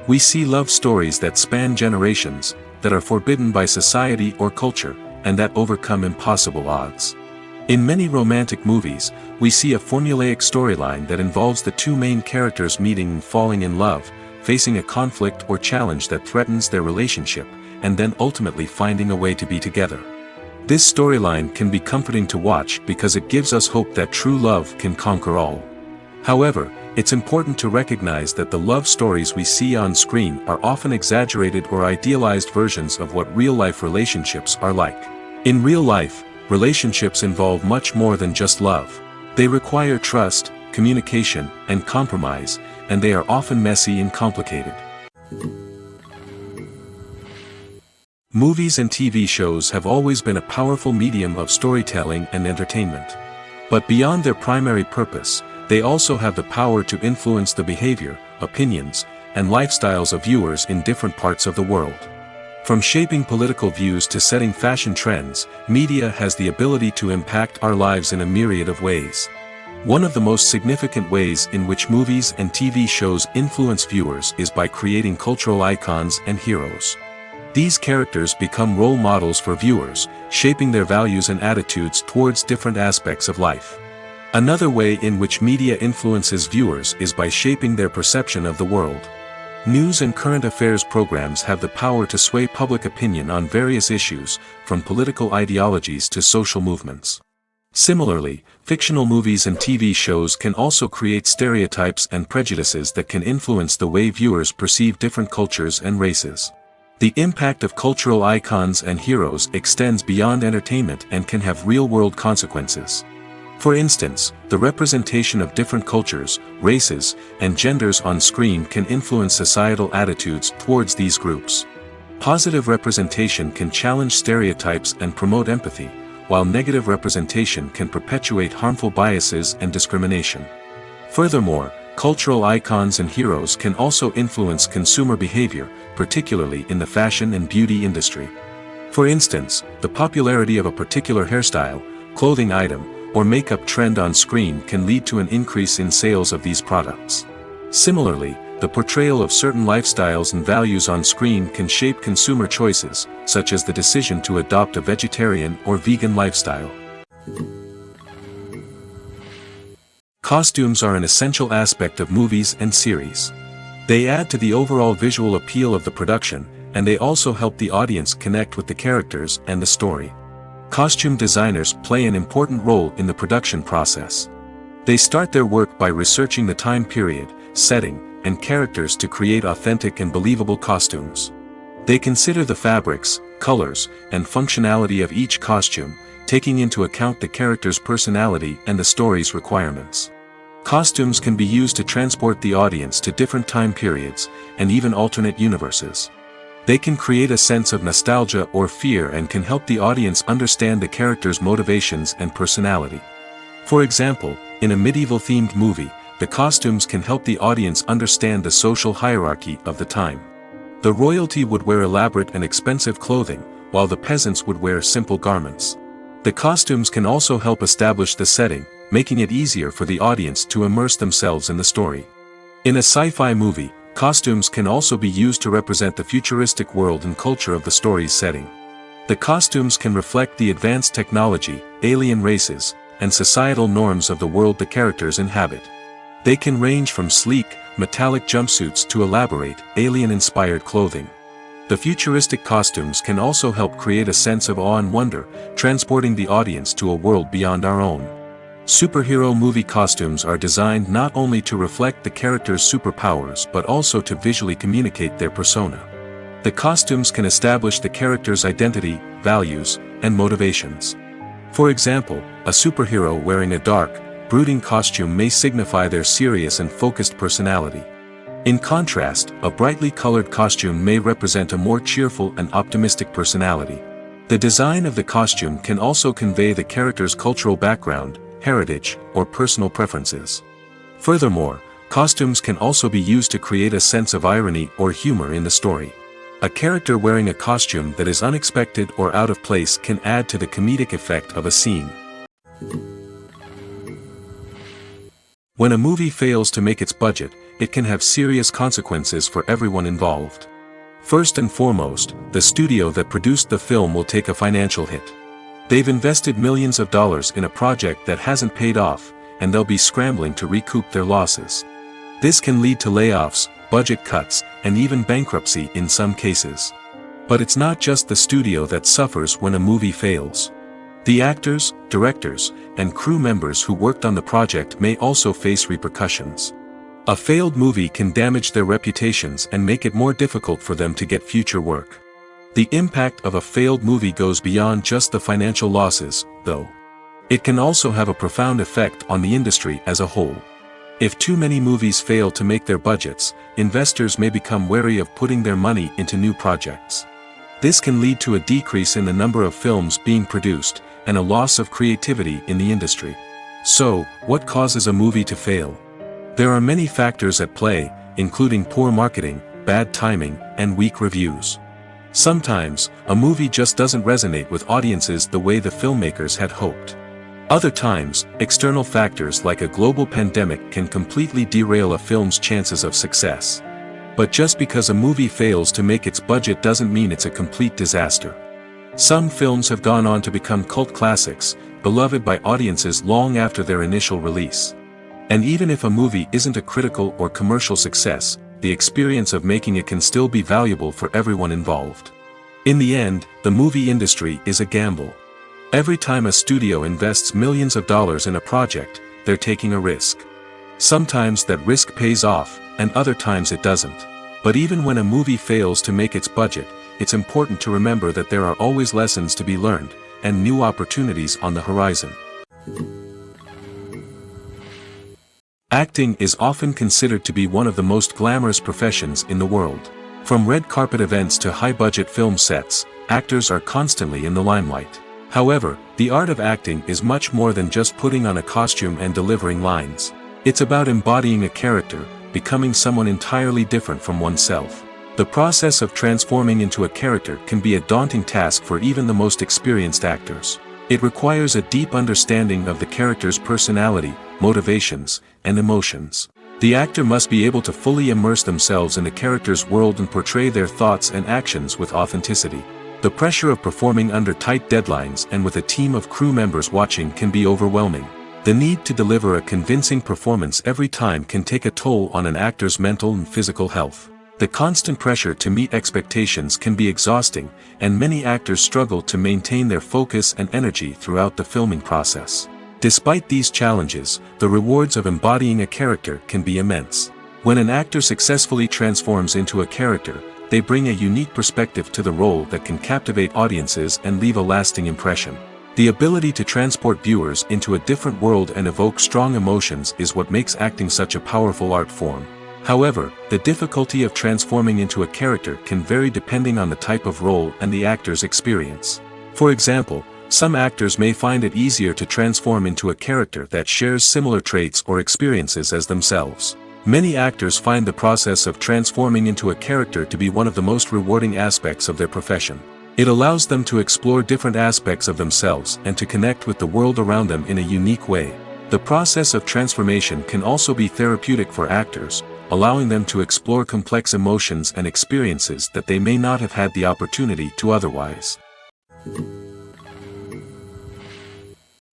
We see love stories that span generations, that are forbidden by society or culture, and that overcome impossible odds. In many romantic movies, we see a formulaic storyline that involves the two main characters meeting and falling in love, facing a conflict or challenge that threatens their relationship, and then ultimately finding a way to be together. This storyline can be comforting to watch because it gives us hope that true love can conquer all. However, it's important to recognize that the love stories we see on screen are often exaggerated or idealized versions of what real-life relationships are like. In real life, relationships involve much more than just love. They require trust, communication, and compromise, and they are often messy and complicated. Movies and TV shows have always been a powerful medium of storytelling and entertainment. But beyond their primary purpose, they also have the power to influence the behavior, opinions, and lifestyles of viewers in different parts of the world. From shaping political views to setting fashion trends, media has the ability to impact our lives in a myriad of ways. One of the most significant ways in which movies and TV shows influence viewers is by creating cultural icons and heroes. These characters become role models for viewers, shaping their values and attitudes towards different aspects of life. Another way in which media influences viewers is by shaping their perception of the world. News and current affairs programs have the power to sway public opinion on various issues, from political ideologies to social movements. Similarly, fictional movies and TV shows can also create stereotypes and prejudices that can influence the way viewers perceive different cultures and races. The impact of cultural icons and heroes extends beyond entertainment and can have real-world consequences. For instance, the representation of different cultures, races, and genders on screen can influence societal attitudes towards these groups. Positive representation can challenge stereotypes and promote empathy, while negative representation can perpetuate harmful biases and discrimination. Furthermore, cultural icons and heroes can also influence consumer behavior, particularly in the fashion and beauty industry. For instance, the popularity of a particular hairstyle, clothing item, or makeup trend on screen can lead to an increase in sales of these products. Similarly, the portrayal of certain lifestyles and values on screen can shape consumer choices, such as the decision to adopt a vegetarian or vegan lifestyle. Costumes are an essential aspect of movies and series. They add to the overall visual appeal of the production, and they also help the audience connect with the characters and the story. Costume designers play an important role in the production process. They start their work by researching the time period, setting, and characters to create authentic and believable costumes. They consider the fabrics, colors, and functionality of each costume, taking into account the character's personality and the story's requirements. Costumes can be used to transport the audience to different time periods, and even alternate universes. They can create a sense of nostalgia or fear and can help the audience understand the character's motivations and personality. For example, in a medieval-themed movie, the costumes can help the audience understand the social hierarchy of the time. The royalty would wear elaborate and expensive clothing, while the peasants would wear simple garments. The costumes can also help establish the setting, making it easier for the audience to immerse themselves in the story. In a sci-fi movie, costumes can also be used to represent the futuristic world and culture of the story's setting. The costumes can reflect the advanced technology, alien races, and societal norms of the world the characters inhabit. They can range from sleek, metallic jumpsuits to elaborate, alien-inspired clothing. The futuristic costumes can also help create a sense of awe and wonder, transporting the audience to a world beyond our own. Superhero movie costumes are designed not only to reflect the character's superpowers but also to visually communicate their persona. The costumes can establish the character's identity, values, and motivations. For example, a superhero wearing a dark, brooding costume may signify their serious and focused personality. In contrast, a brightly colored costume may represent a more cheerful and optimistic personality. The design of the costume can also convey the character's cultural background, heritage, or personal preferences. Furthermore, costumes can also be used to create a sense of irony or humor in the story. A character wearing a costume that is unexpected or out of place can add to the comedic effect of a scene. When a movie fails to make its budget, it can have serious consequences for everyone involved. First and foremost, the studio that produced the film will take a financial hit. They've invested millions of dollars in a project that hasn't paid off, and they'll be scrambling to recoup their losses. This can lead to layoffs, budget cuts, and even bankruptcy in some cases. But it's not just the studio that suffers when a movie fails. The actors, directors, and crew members who worked on the project may also face repercussions. A failed movie can damage their reputations and make it more difficult for them to get future work. The impact of a failed movie goes beyond just the financial losses, though. It can also have a profound effect on the industry as a whole. If too many movies fail to make their budgets, investors may become wary of putting their money into new projects. This can lead to a decrease in the number of films being produced, and a loss of creativity in the industry. So, what causes a movie to fail? There are many factors at play, including poor marketing, bad timing, and weak reviews. Sometimes, a movie just doesn't resonate with audiences the way the filmmakers had hoped. Other times, external factors like a global pandemic can completely derail a film's chances of success. But just because a movie fails to make its budget doesn't mean it's a complete disaster. Some films have gone on to become cult classics, beloved by audiences long after their initial release. And even if a movie isn't a critical or commercial success, the experience of making it can still be valuable for everyone involved. In the end, the movie industry is a gamble. Every time a studio invests millions of dollars in a project, they're taking a risk. Sometimes that risk pays off, and other times it doesn't. But even when a movie fails to make its budget, it's important to remember that there are always lessons to be learned, and new opportunities on the horizon. Acting is often considered to be one of the most glamorous professions in the world. From red carpet events to high-budget film sets, actors are constantly in the limelight. However, the art of acting is much more than just putting on a costume and delivering lines. It's about embodying a character, becoming someone entirely different from oneself. The process of transforming into a character can be a daunting task for even the most experienced actors. It requires a deep understanding of the character's personality, motivations, and emotions. The actor must be able to fully immerse themselves in the character's world and portray their thoughts and actions with authenticity. The pressure of performing under tight deadlines and with a team of crew members watching can be overwhelming. The need to deliver a convincing performance every time can take a toll on an actor's mental and physical health. The constant pressure to meet expectations can be exhausting, and many actors struggle to maintain their focus and energy throughout the filming process. Despite these challenges, the rewards of embodying a character can be immense. When an actor successfully transforms into a character, they bring a unique perspective to the role that can captivate audiences and leave a lasting impression. The ability to transport viewers into a different world and evoke strong emotions is what makes acting such a powerful art form. However, the difficulty of transforming into a character can vary depending on the type of role and the actor's experience. For example, some actors may find it easier to transform into a character that shares similar traits or experiences as themselves. Many actors find the process of transforming into a character to be one of the most rewarding aspects of their profession. It allows them to explore different aspects of themselves and to connect with the world around them in a unique way. The process of transformation can also be therapeutic for actors, allowing them to explore complex emotions and experiences that they may not have had the opportunity to otherwise.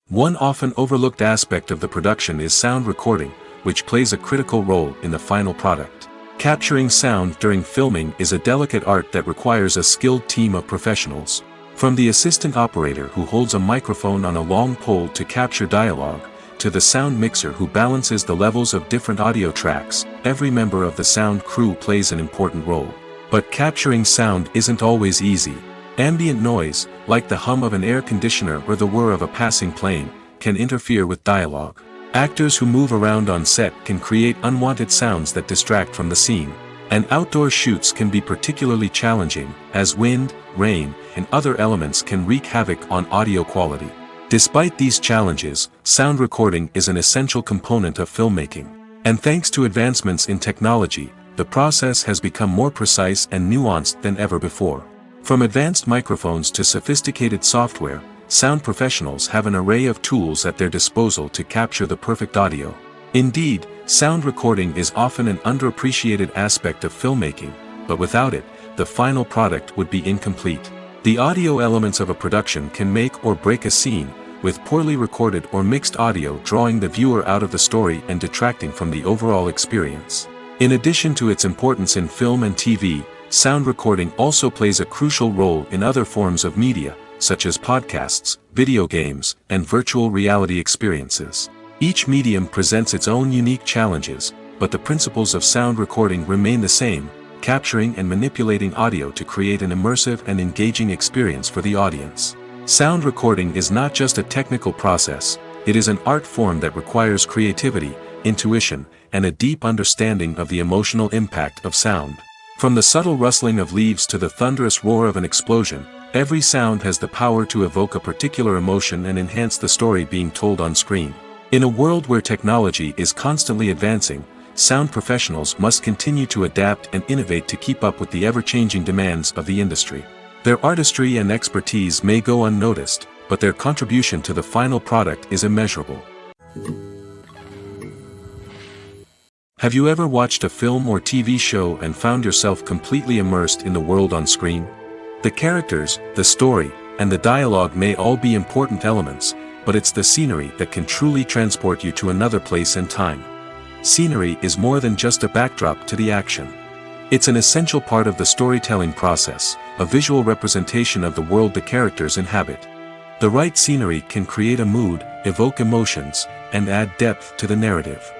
One often overlooked aspect of the production is sound recording, which plays a critical role in the final product. Capturing sound during filming is a delicate art that requires a skilled team of professionals. From the assistant operator who holds a microphone on a long pole to capture dialogue, to the sound mixer who balances the levels of different audio tracks, every member of the sound crew plays an important role. But capturing sound isn't always easy. Ambient noise, like the hum of an air conditioner or the whir of a passing plane, can interfere with dialogue. Actors who move around on set can create unwanted sounds that distract from the scene. And outdoor shoots can be particularly challenging, as wind, rain, and other elements can wreak havoc on audio quality. Despite these challenges, sound recording is an essential component of filmmaking. And thanks to advancements in technology, the process has become more precise and nuanced than ever before. From advanced microphones to sophisticated software, sound professionals have an array of tools at their disposal to capture the perfect audio. Indeed, sound recording is often an underappreciated aspect of filmmaking, but without it, the final product would be incomplete. The audio elements of a production can make or break a scene, with poorly recorded or mixed audio drawing the viewer out of the story and detracting from the overall experience. In addition to its importance in film and TV, sound recording also plays a crucial role in other forms of media, such as podcasts, video games, and virtual reality experiences. Each medium presents its own unique challenges, but the principles of sound recording remain the same, capturing and manipulating audio to create an immersive and engaging experience for the audience. Sound recording is not just a technical process, it is an art form that requires creativity, intuition, and a deep understanding of the emotional impact of sound. From the subtle rustling of leaves to the thunderous roar of an explosion, every sound has the power to evoke a particular emotion and enhance the story being told on screen. In a world where technology is constantly advancing, sound professionals must continue to adapt and innovate to keep up with the ever-changing demands of the industry. Their artistry and expertise may go unnoticed, but their contribution to the final product is immeasurable. Have you ever watched a film or TV show and found yourself completely immersed in the world on screen? The characters, the story, and the dialogue may all be important elements, but it's the scenery that can truly transport you to another place and time. Scenery is more than just a backdrop to the action. It's an essential part of the storytelling process, a visual representation of the world the characters inhabit. The right scenery can create a mood, evoke emotions, and add depth to the narrative.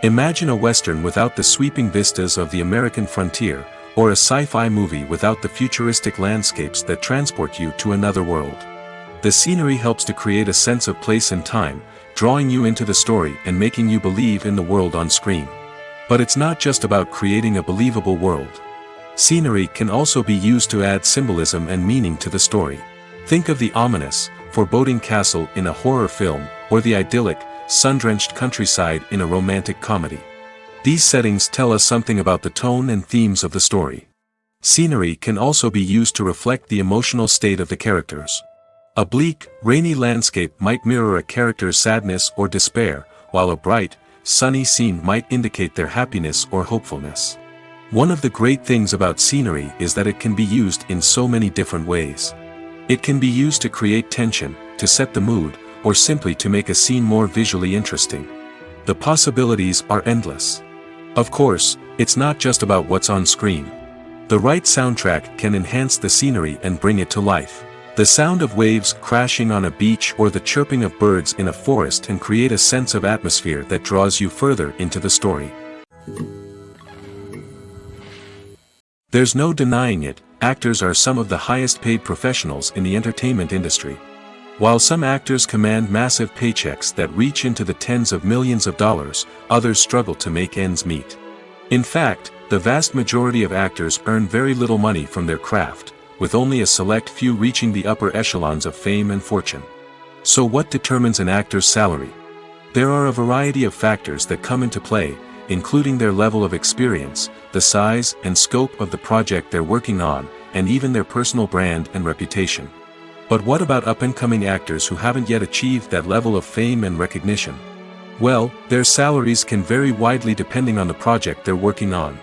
Imagine a Western without the sweeping vistas of the American frontier, or a sci-fi movie without the futuristic landscapes that transport you to another world. The scenery helps to create a sense of place and time, drawing you into the story and making you believe in the world on screen. But it's not just about creating a believable world. Scenery can also be used to add symbolism and meaning to the story. Think of the ominous, foreboding castle in a horror film, or the idyllic, sun-drenched countryside in a romantic comedy. These settings tell us something about the tone and themes of the story. Scenery can also be used to reflect the emotional state of the characters. A bleak, rainy landscape might mirror a character's sadness or despair, while a bright, sunny scene might indicate their happiness or hopefulness. One of the great things about scenery is that it can be used in so many different ways. It can be used to create tension, to set the mood, or simply to make a scene more visually interesting. The possibilities are endless. Of course, it's not just about what's on screen. The right soundtrack can enhance the scenery and bring it to life. The sound of waves crashing on a beach or the chirping of birds in a forest can create a sense of atmosphere that draws you further into the story. There's no denying it, actors are some of the highest paid professionals in the entertainment industry. While some actors command massive paychecks that reach into the tens of millions of dollars, others struggle to make ends meet. In fact, the vast majority of actors earn very little money from their craft, with only a select few reaching the upper echelons of fame and fortune. So what determines an actor's salary? There are a variety of factors that come into play, including their level of experience, the size and scope of the project they're working on, and even their personal brand and reputation. But what about up-and-coming actors who haven't yet achieved that level of fame and recognition? Well, their salaries can vary widely depending on the project they're working on.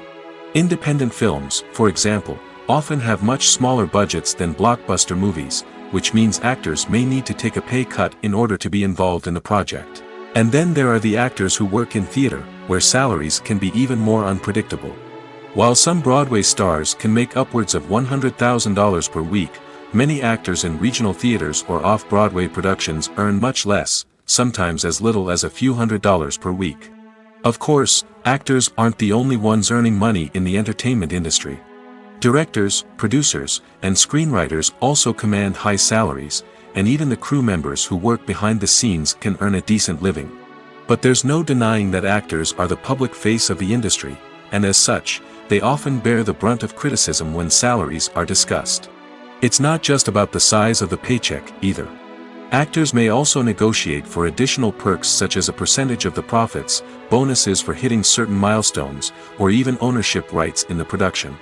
Independent films, for example, often have much smaller budgets than blockbuster movies, which means actors may need to take a pay cut in order to be involved in the project. And then there are the actors who work in theater, where salaries can be even more unpredictable. While some Broadway stars can make upwards of $100,000 per week, many actors in regional theaters or off-Broadway productions earn much less, sometimes as little as a few $100s per week. Of course, actors aren't the only ones earning money in the entertainment industry. Directors, producers, and screenwriters also command high salaries, and even the crew members who work behind the scenes can earn a decent living. But there's no denying that actors are the public face of the industry, and as such, they often bear the brunt of criticism when salaries are discussed. It's not just about the size of the paycheck, either. Actors may also negotiate for additional perks such as a percentage of the profits, bonuses for hitting certain milestones, or even ownership rights in the production.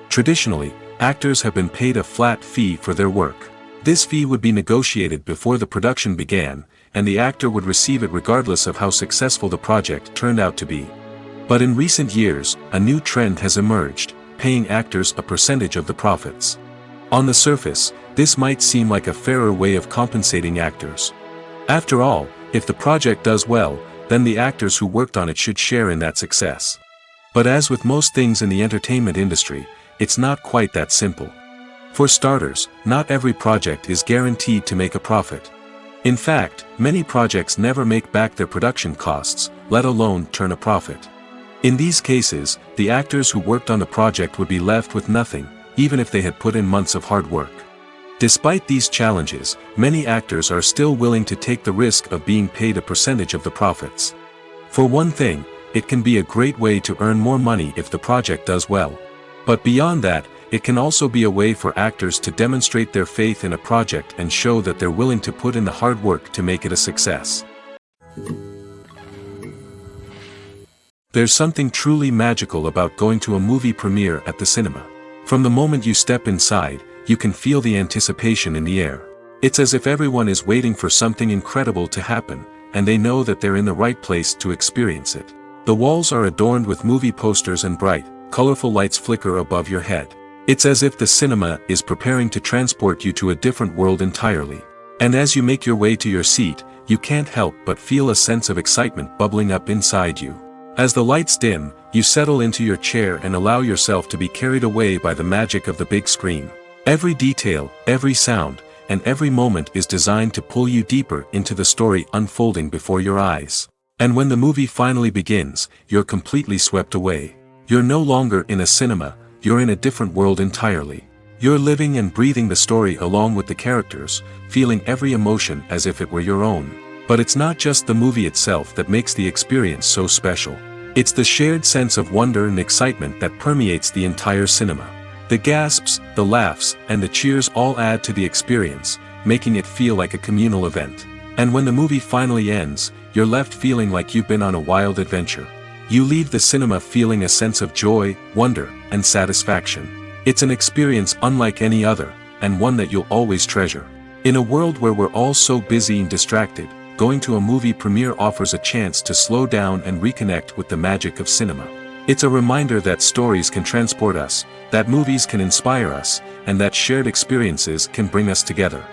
Traditionally, actors have been paid a flat fee for their work. This fee would be negotiated before the production began, and the actor would receive it regardless of how successful the project turned out to be. But in recent years, a new trend has emerged, paying actors a percentage of the profits. On the surface, this might seem like a fairer way of compensating actors. After all, if the project does well, then the actors who worked on it should share in that success. But as with most things in the entertainment industry, it's not quite that simple. For starters, not every project is guaranteed to make a profit. In fact, many projects never make back their production costs, let alone turn a profit. In these cases, the actors who worked on the project would be left with nothing, even if they had put in months of hard work. Despite these challenges, many actors are still willing to take the risk of being paid a percentage of the profits. For one thing, it can be a great way to earn more money if the project does well. But beyond that, it can also be a way for actors to demonstrate their faith in a project and show that they're willing to put in the hard work to make it a success. There's something truly magical about going to a movie premiere at the cinema. From the moment you step inside, you can feel the anticipation in the air. It's as if everyone is waiting for something incredible to happen, and they know that they're in the right place to experience it. The walls are adorned with movie posters and bright, colorful lights flicker above your head. It's as if the cinema is preparing to transport you to a different world entirely. And as you make your way to your seat, you can't help but feel a sense of excitement bubbling up inside you. As the lights dim, you settle into your chair and allow yourself to be carried away by the magic of the big screen. Every detail, every sound, and every moment is designed to pull you deeper into the story unfolding before your eyes. And when the movie finally begins, you're completely swept away. You're no longer in a cinema, you're in a different world entirely. You're living and breathing the story along with the characters, feeling every emotion as if it were your own. But it's not just the movie itself that makes the experience so special. It's the shared sense of wonder and excitement that permeates the entire cinema. The gasps, the laughs, and the cheers all add to the experience, making it feel like a communal event. And when the movie finally ends, you're left feeling like you've been on a wild adventure. You leave the cinema feeling a sense of joy, wonder, and satisfaction. It's an experience unlike any other, and one that you'll always treasure. In a world where we're all so busy and distracted, going to a movie premiere offers a chance to slow down and reconnect with the magic of cinema. It's a reminder that stories can transport us, that movies can inspire us, and that shared experiences can bring us together.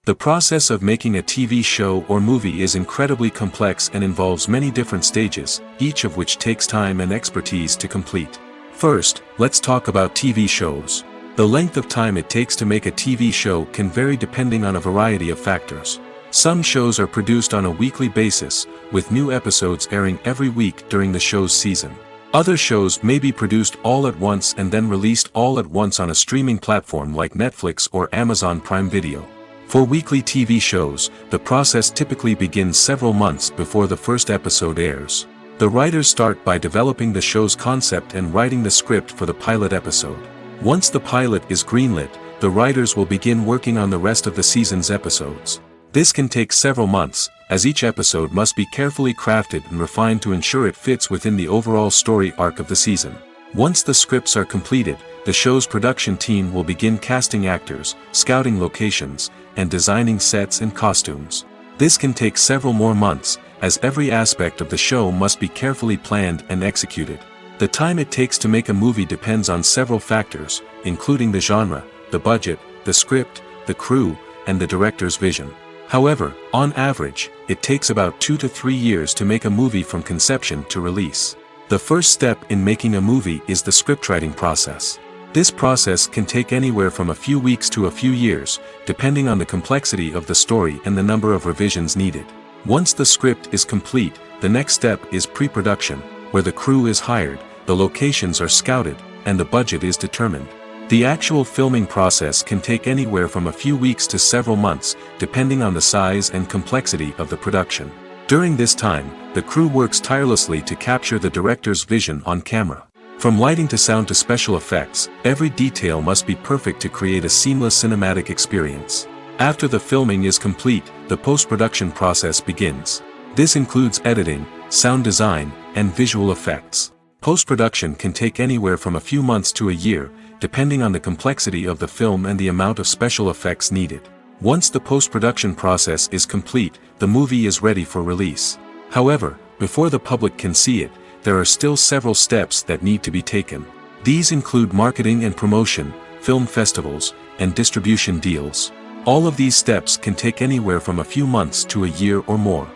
The process of making a TV show or movie is incredibly complex and involves many different stages, each of which takes time and expertise to complete. First, let's talk about TV shows. The length of time it takes to make a TV show can vary depending on a variety of factors. Some shows are produced on a weekly basis, with new episodes airing every week during the show's season. Other shows may be produced all at once and then released all at once on a streaming platform like Netflix or Amazon Prime Video. For weekly TV shows, the process typically begins several months before the first episode airs. The writers start by developing the show's concept and writing the script for the pilot episode. Once the pilot is greenlit, the writers will begin working on the rest of the season's episodes. This can take several months, as each episode must be carefully crafted and refined to ensure it fits within the overall story arc of the season. Once the scripts are completed, the show's production team will begin casting actors, scouting locations, and designing sets and costumes. This can take several more months, as every aspect of the show must be carefully planned and executed. The time it takes to make a movie depends on several factors, including the genre, the budget, the script, the crew, and the director's vision. However, on average, it takes about 2 to 3 years to make a movie from conception to release. The first step in making a movie is the scriptwriting process. This process can take anywhere from a few weeks to a few years, depending on the complexity of the story and the number of revisions needed. Once the script is complete, the next step is pre-production, where the crew is hired, the locations are scouted, and the budget is determined. The actual filming process can take anywhere from a few weeks to several months, depending on the size and complexity of the production. During this time, the crew works tirelessly to capture the director's vision on camera. From lighting to sound to special effects, every detail must be perfect to create a seamless cinematic experience. After the filming is complete, the post-production process begins. This includes editing, sound design, and visual effects. Post-production can take anywhere from a few months to a year, depending on the complexity of the film and the amount of special effects needed. Once the post-production process is complete, the movie is ready for release. However, before the public can see it, there are still several steps that need to be taken. These include marketing and promotion, film festivals, and distribution deals. All of these steps can take anywhere from a few months to a year or more.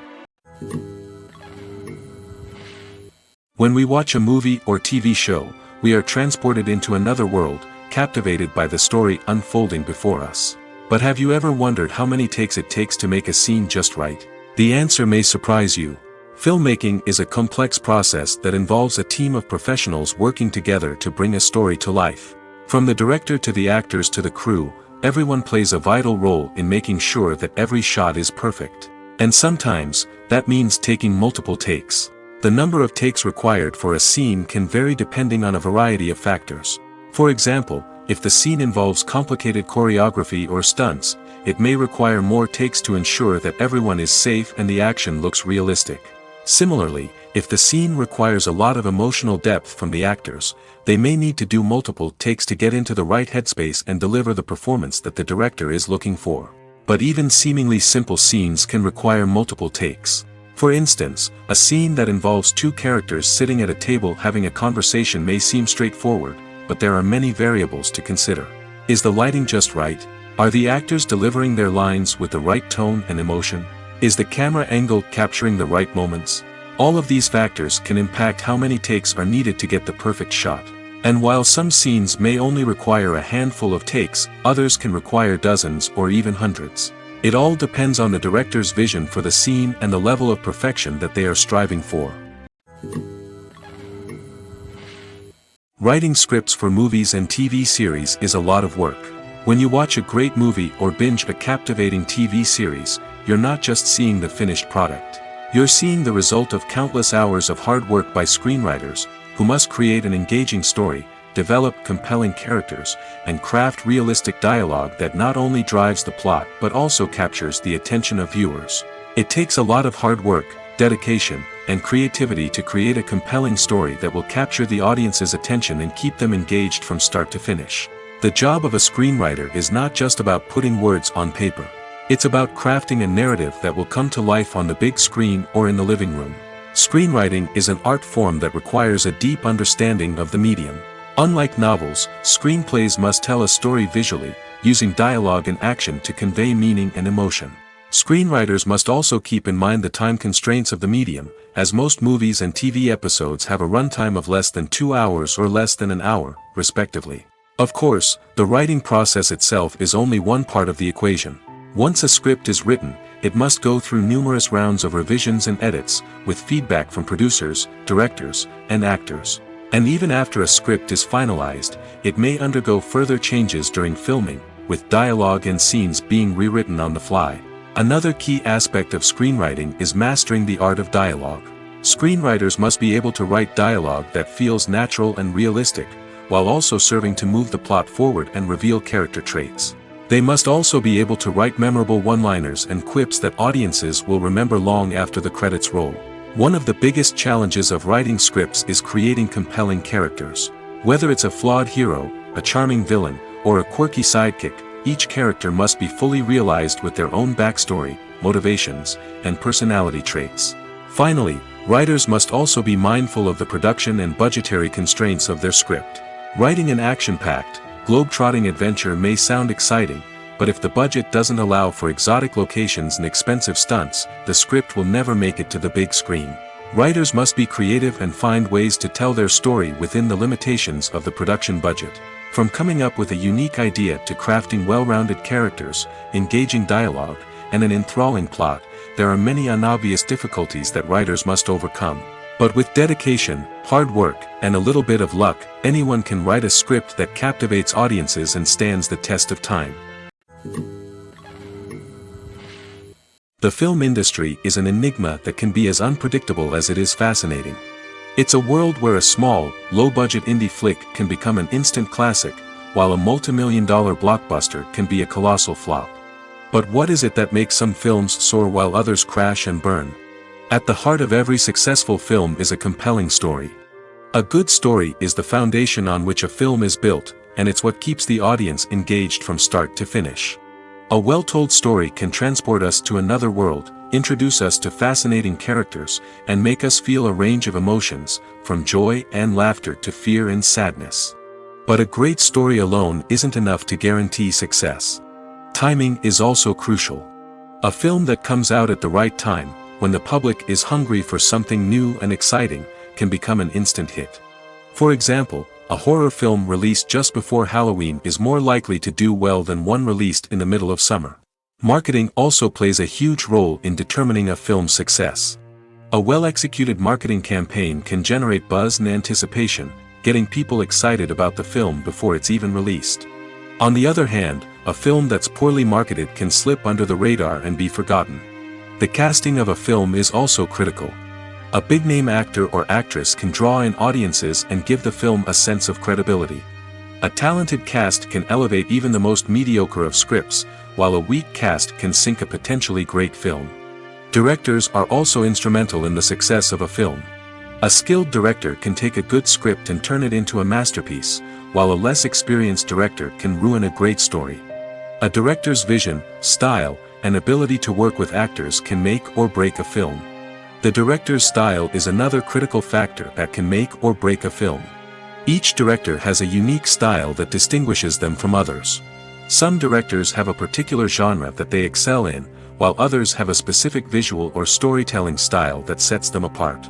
When we watch a movie or TV show, we are transported into another world, captivated by the story unfolding before us. But have you ever wondered how many takes it takes to make a scene just right? The answer may surprise you. Filmmaking is a complex process that involves a team of professionals working together to bring a story to life. From the director to the actors to the crew, everyone plays a vital role in making sure that every shot is perfect. And sometimes, that means taking multiple takes. The number of takes required for a scene can vary depending on a variety of factors. For example, if the scene involves complicated choreography or stunts, it may require more takes to ensure that everyone is safe and the action looks realistic. Similarly, if the scene requires a lot of emotional depth from the actors, they may need to do multiple takes to get into the right headspace and deliver the performance that the director is looking for. But even seemingly simple scenes can require multiple takes. For instance, a scene that involves two characters sitting at a table having a conversation may seem straightforward, but there are many variables to consider. Is the lighting just right? Are the actors delivering their lines with the right tone and emotion? Is the camera angle capturing the right moments? All of these factors can impact how many takes are needed to get the perfect shot. And while some scenes may only require a handful of takes, others can require dozens or even hundreds. It all depends on the director's vision for the scene and the level of perfection that they are striving for. Writing scripts for movies and TV series is a lot of work. When you watch a great movie or binge a captivating TV series, you're not just seeing the finished product. You're seeing the result of countless hours of hard work by screenwriters, who must create an engaging story, develop compelling characters, and craft realistic dialogue that not only drives the plot but also captures the attention of viewers. It takes a lot of hard work, dedication, and creativity to create a compelling story that will capture the audience's attention and keep them engaged from start to finish. The job of a screenwriter is not just about putting words on paper. It's about crafting a narrative that will come to life on the big screen or in the living room. Screenwriting is an art form that requires a deep understanding of the medium. Unlike novels, screenplays must tell a story visually, using dialogue and action to convey meaning and emotion. Screenwriters must also keep in mind the time constraints of the medium, as most movies and TV episodes have a runtime of less than 2 hours or less than an hour, respectively. Of course, the writing process itself is only one part of the equation. Once a script is written, it must go through numerous rounds of revisions and edits, with feedback from producers, directors, and actors. And even after a script is finalized, it may undergo further changes during filming, with dialogue and scenes being rewritten on the fly. Another key aspect of screenwriting is mastering the art of dialogue. Screenwriters must be able to write dialogue that feels natural and realistic, while also serving to move the plot forward and reveal character traits. They must also be able to write memorable one-liners and quips that audiences will remember long after the credits roll. One of the biggest challenges of writing scripts is creating compelling characters. Whether it's a flawed hero, a charming villain, or a quirky sidekick, each character must be fully realized with their own backstory, motivations, and personality traits. Finally, writers must also be mindful of the production and budgetary constraints of their script. Writing an action-packed, globe-trotting adventure may sound exciting, but if the budget doesn't allow for exotic locations and expensive stunts, the script will never make it to the big screen. Writers must be creative and find ways to tell their story within the limitations of the production budget. From coming up with a unique idea to crafting well-rounded characters, engaging dialogue, and an enthralling plot, there are many unobvious difficulties that writers must overcome. But with dedication, hard work, and a little bit of luck, anyone can write a script that captivates audiences and stands the test of time. The film industry is an enigma that can be as unpredictable as it is fascinating. It's a world where a small, low-budget indie flick can become an instant classic, while a multi-million-dollar blockbuster can be a colossal flop. But what is it that makes some films soar while others crash and burn? At the heart of every successful film is a compelling story. A good story is the foundation on which a film is built, and it's what keeps the audience engaged from start to finish. A well-told story can transport us to another world, introduce us to fascinating characters, and make us feel a range of emotions, from joy and laughter to fear and sadness. But a great story alone isn't enough to guarantee success. Timing is also crucial. A film that comes out at the right time, when the public is hungry for something new and exciting, can become an instant hit. For example, a horror film released just before Halloween is more likely to do well than one released in the middle of summer. Marketing also plays a huge role in determining a film's success. A well-executed marketing campaign can generate buzz and anticipation, getting people excited about the film before it's even released. On the other hand, a film that's poorly marketed can slip under the radar and be forgotten. The casting of a film is also critical. A big-name actor or actress can draw in audiences and give the film a sense of credibility. A talented cast can elevate even the most mediocre of scripts, while a weak cast can sink a potentially great film. Directors are also instrumental in the success of a film. A skilled director can take a good script and turn it into a masterpiece, while a less experienced director can ruin a great story. A director's vision, style, and ability to work with actors can make or break a film. The director's style is another critical factor that can make or break a film. Each director has a unique style that distinguishes them from others. Some directors have a particular genre that they excel in, while others have a specific visual or storytelling style that sets them apart.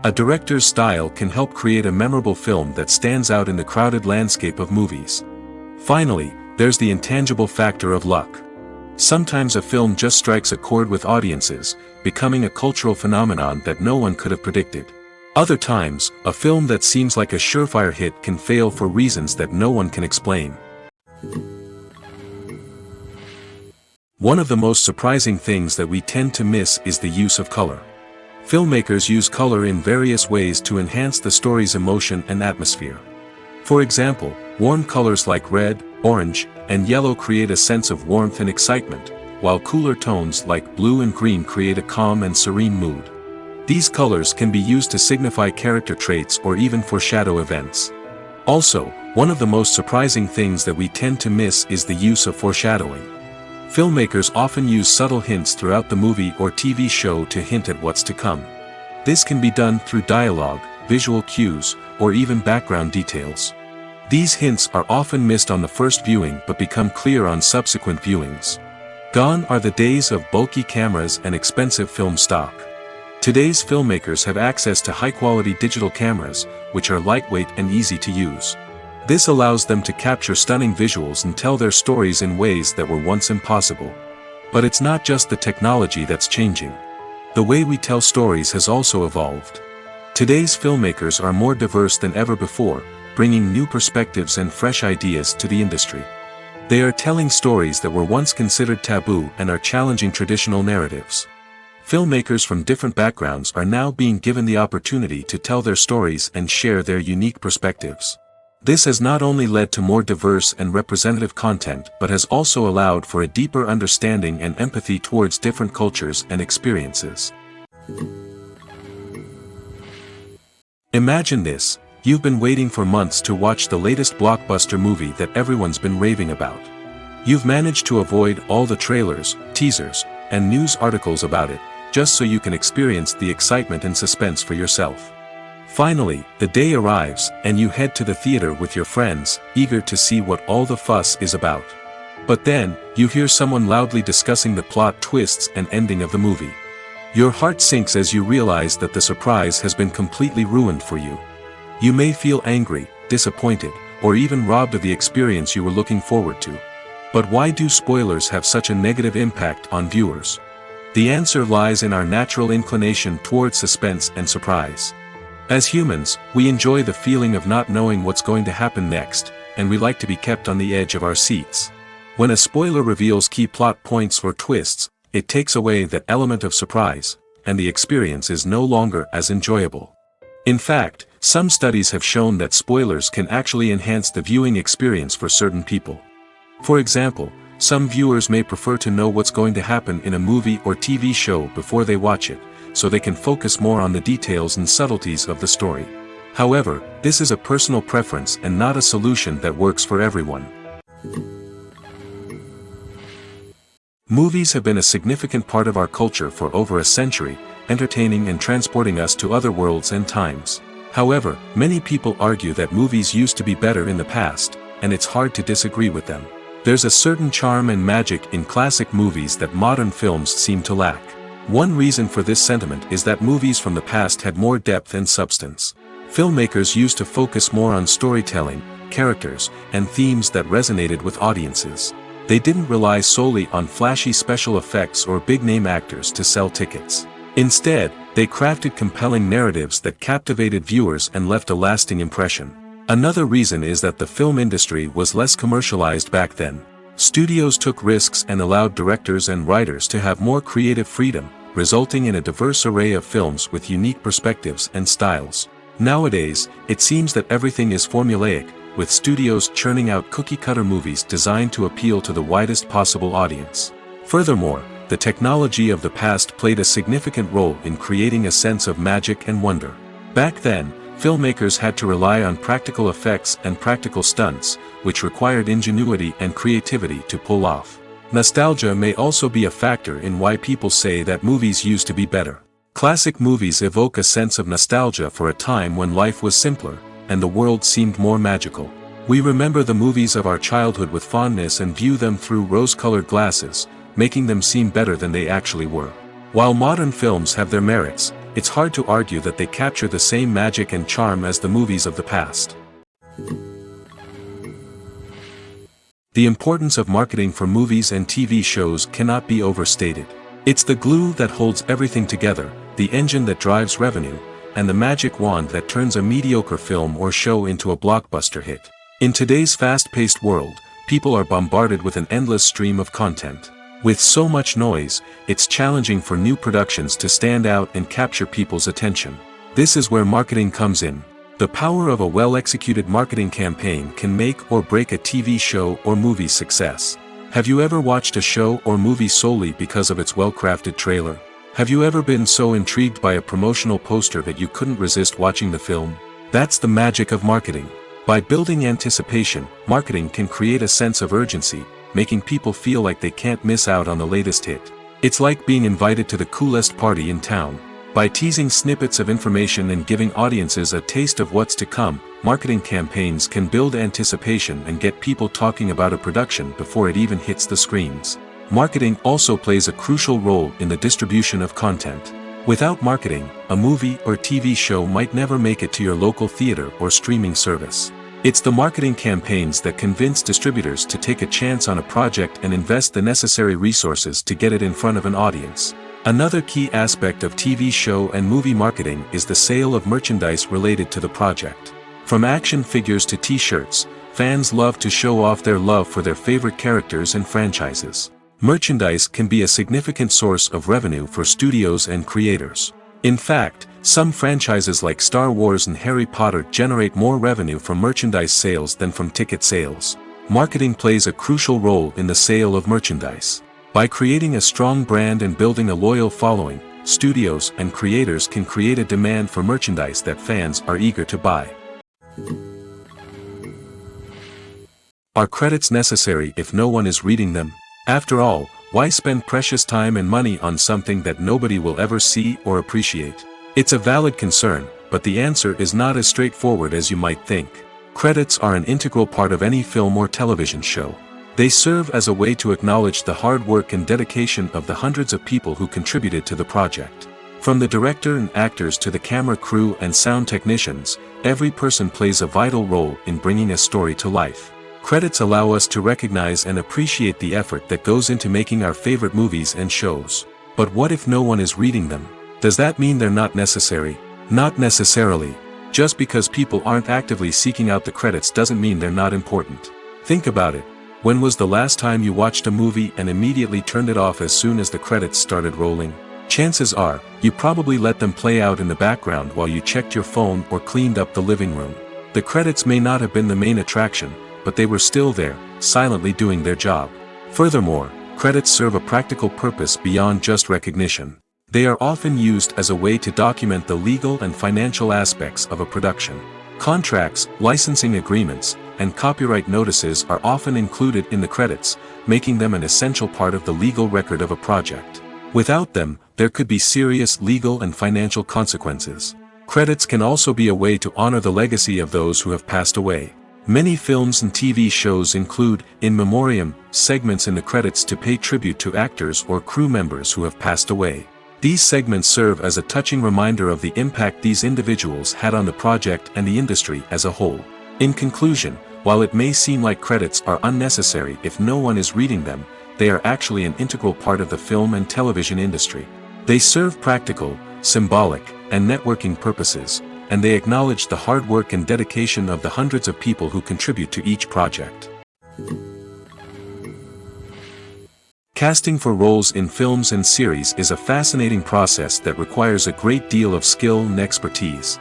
A director's style can help create a memorable film that stands out in the crowded landscape of movies. Finally, there's the intangible factor of luck. Sometimes a film just strikes a chord with audiences, becoming a cultural phenomenon that no one could have predicted. Other times, a film that seems like a surefire hit can fail for reasons that no one can explain. One of the most surprising things that we tend to miss is the use of color. Filmmakers use color in various ways to enhance the story's emotion and atmosphere. For example, warm colors like red, orange, and yellow create a sense of warmth and excitement, while cooler tones like blue and green create a calm and serene mood. These colors can be used to signify character traits or even foreshadow events. Also, one of the most surprising things that we tend to miss is the use of foreshadowing. Filmmakers often use subtle hints throughout the movie or TV show to hint at what's to come. This can be done through dialogue, visual cues, or even background details. These hints are often missed on the first viewing but become clear on subsequent viewings. Gone are the days of bulky cameras and expensive film stock. Today's filmmakers have access to high-quality digital cameras, which are lightweight and easy to use. This allows them to capture stunning visuals and tell their stories in ways that were once impossible. But it's not just the technology that's changing. The way we tell stories has also evolved. Today's filmmakers are more diverse than ever before, bringing new perspectives and fresh ideas to the industry. They are telling stories that were once considered taboo and are challenging traditional narratives. Filmmakers from different backgrounds are now being given the opportunity to tell their stories and share their unique perspectives. This has not only led to more diverse and representative content but has also allowed for a deeper understanding and empathy towards different cultures and experiences. Imagine this, you've been waiting for months to watch the latest blockbuster movie that everyone's been raving about. You've managed to avoid all the trailers, teasers, and news articles about it, just so you can experience the excitement and suspense for yourself. Finally, the day arrives, and you head to the theater with your friends, eager to see what all the fuss is about. But then, you hear someone loudly discussing the plot twists and ending of the movie. Your heart sinks as you realize that the surprise has been completely ruined for you. You may feel angry, disappointed, or even robbed of the experience you were looking forward to. But why do spoilers have such a negative impact on viewers? The answer lies in our natural inclination toward suspense and surprise. As humans, we enjoy the feeling of not knowing what's going to happen next, and we like to be kept on the edge of our seats. When a spoiler reveals key plot points or twists, it takes away that element of surprise, and the experience is no longer as enjoyable. In fact, some studies have shown that spoilers can actually enhance the viewing experience for certain people. For example, some viewers may prefer to know what's going to happen in a movie or TV show before they watch it, so they can focus more on the details and subtleties of the story. However, this is a personal preference and not a solution that works for everyone. Movies have been a significant part of our culture for over a century, entertaining and transporting us to other worlds and times. However, many people argue that movies used to be better in the past, and it's hard to disagree with them. There's a certain charm and magic in classic movies that modern films seem to lack. One reason for this sentiment is that movies from the past had more depth and substance. Filmmakers used to focus more on storytelling, characters, and themes that resonated with audiences. They didn't rely solely on flashy special effects or big-name actors to sell tickets. Instead, they crafted compelling narratives that captivated viewers and left a lasting impression. Another reason is that the film industry was less commercialized back then. Studios took risks and allowed directors and writers to have more creative freedom, resulting in a diverse array of films with unique perspectives and styles. Nowadays, it seems that everything is formulaic, with studios churning out cookie-cutter movies designed to appeal to the widest possible audience. Furthermore, the technology of the past played a significant role in creating a sense of magic and wonder. Back then, filmmakers had to rely on practical effects and practical stunts, which required ingenuity and creativity to pull off. Nostalgia may also be a factor in why people say that movies used to be better. Classic movies evoke a sense of nostalgia for a time when life was simpler, and the world seemed more magical. We remember the movies of our childhood with fondness and view them through rose-colored glasses, making them seem better than they actually were. While modern films have their merits, it's hard to argue that they capture the same magic and charm as the movies of the past. The importance of marketing for movies and TV shows cannot be overstated. It's the glue that holds everything together, the engine that drives revenue, and the magic wand that turns a mediocre film or show into a blockbuster hit. In today's fast-paced world, people are bombarded with an endless stream of content. With so much noise, it's challenging for new productions to stand out and capture people's attention. This is where marketing comes in. The power of a well-executed marketing campaign can make or break a TV show or movie's success. Have you ever watched a show or movie solely because of its well-crafted trailer? Have you ever been so intrigued by a promotional poster that you couldn't resist watching the film? That's the magic of marketing. By building anticipation, marketing can create a sense of urgency, making people feel like they can't miss out on the latest hit. It's like being invited to the coolest party in town. By teasing snippets of information and giving audiences a taste of what's to come, marketing campaigns can build anticipation and get people talking about a production before it even hits the screens. Marketing also plays a crucial role in the distribution of content. Without marketing, a movie or TV show might never make it to your local theater or streaming service. It's the marketing campaigns that convince distributors to take a chance on a project and invest the necessary resources to get it in front of an audience. Another key aspect of TV show and movie marketing is the sale of merchandise related to the project. From action figures to t-shirts, fans love to show off their love for their favorite characters and franchises. Merchandise can be a significant source of revenue for studios and creators. In fact, some franchises like Star Wars and Harry Potter generate more revenue from merchandise sales than from ticket sales. Marketing plays a crucial role in the sale of merchandise. By creating a strong brand and building a loyal following, studios and creators can create a demand for merchandise that fans are eager to buy. Are credits necessary if no one is reading them? After all, why spend precious time and money on something that nobody will ever see or appreciate? It's a valid concern, but the answer is not as straightforward as you might think. Credits are an integral part of any film or television show. They serve as a way to acknowledge the hard work and dedication of the hundreds of people who contributed to the project. From the director and actors to the camera crew and sound technicians, every person plays a vital role in bringing a story to life. Credits allow us to recognize and appreciate the effort that goes into making our favorite movies and shows. But what if no one is reading them? Does that mean they're not necessary? Not necessarily. Just because people aren't actively seeking out the credits doesn't mean they're not important. Think about it. When was the last time you watched a movie and immediately turned it off as soon as the credits started rolling? Chances are, you probably let them play out in the background while you checked your phone or cleaned up the living room. The credits may not have been the main attraction, but they were still there, silently doing their job. Furthermore, credits serve a practical purpose beyond just recognition. They are often used as a way to document the legal and financial aspects of a production. Contracts, licensing agreements, and copyright notices are often included in the credits, making them an essential part of the legal record of a project. Without them, there could be serious legal and financial consequences. Credits can also be a way to honor the legacy of those who have passed away. Many films and TV shows include, in memoriam, segments in the credits to pay tribute to actors or crew members who have passed away. These segments serve as a touching reminder of the impact these individuals had on the project and the industry as a whole. In conclusion, while it may seem like credits are unnecessary if no one is reading them, they are actually an integral part of the film and television industry. They serve practical, symbolic, and networking purposes, and they acknowledge the hard work and dedication of the hundreds of people who contribute to each project. Casting for roles in films and series is a fascinating process that requires a great deal of skill and expertise.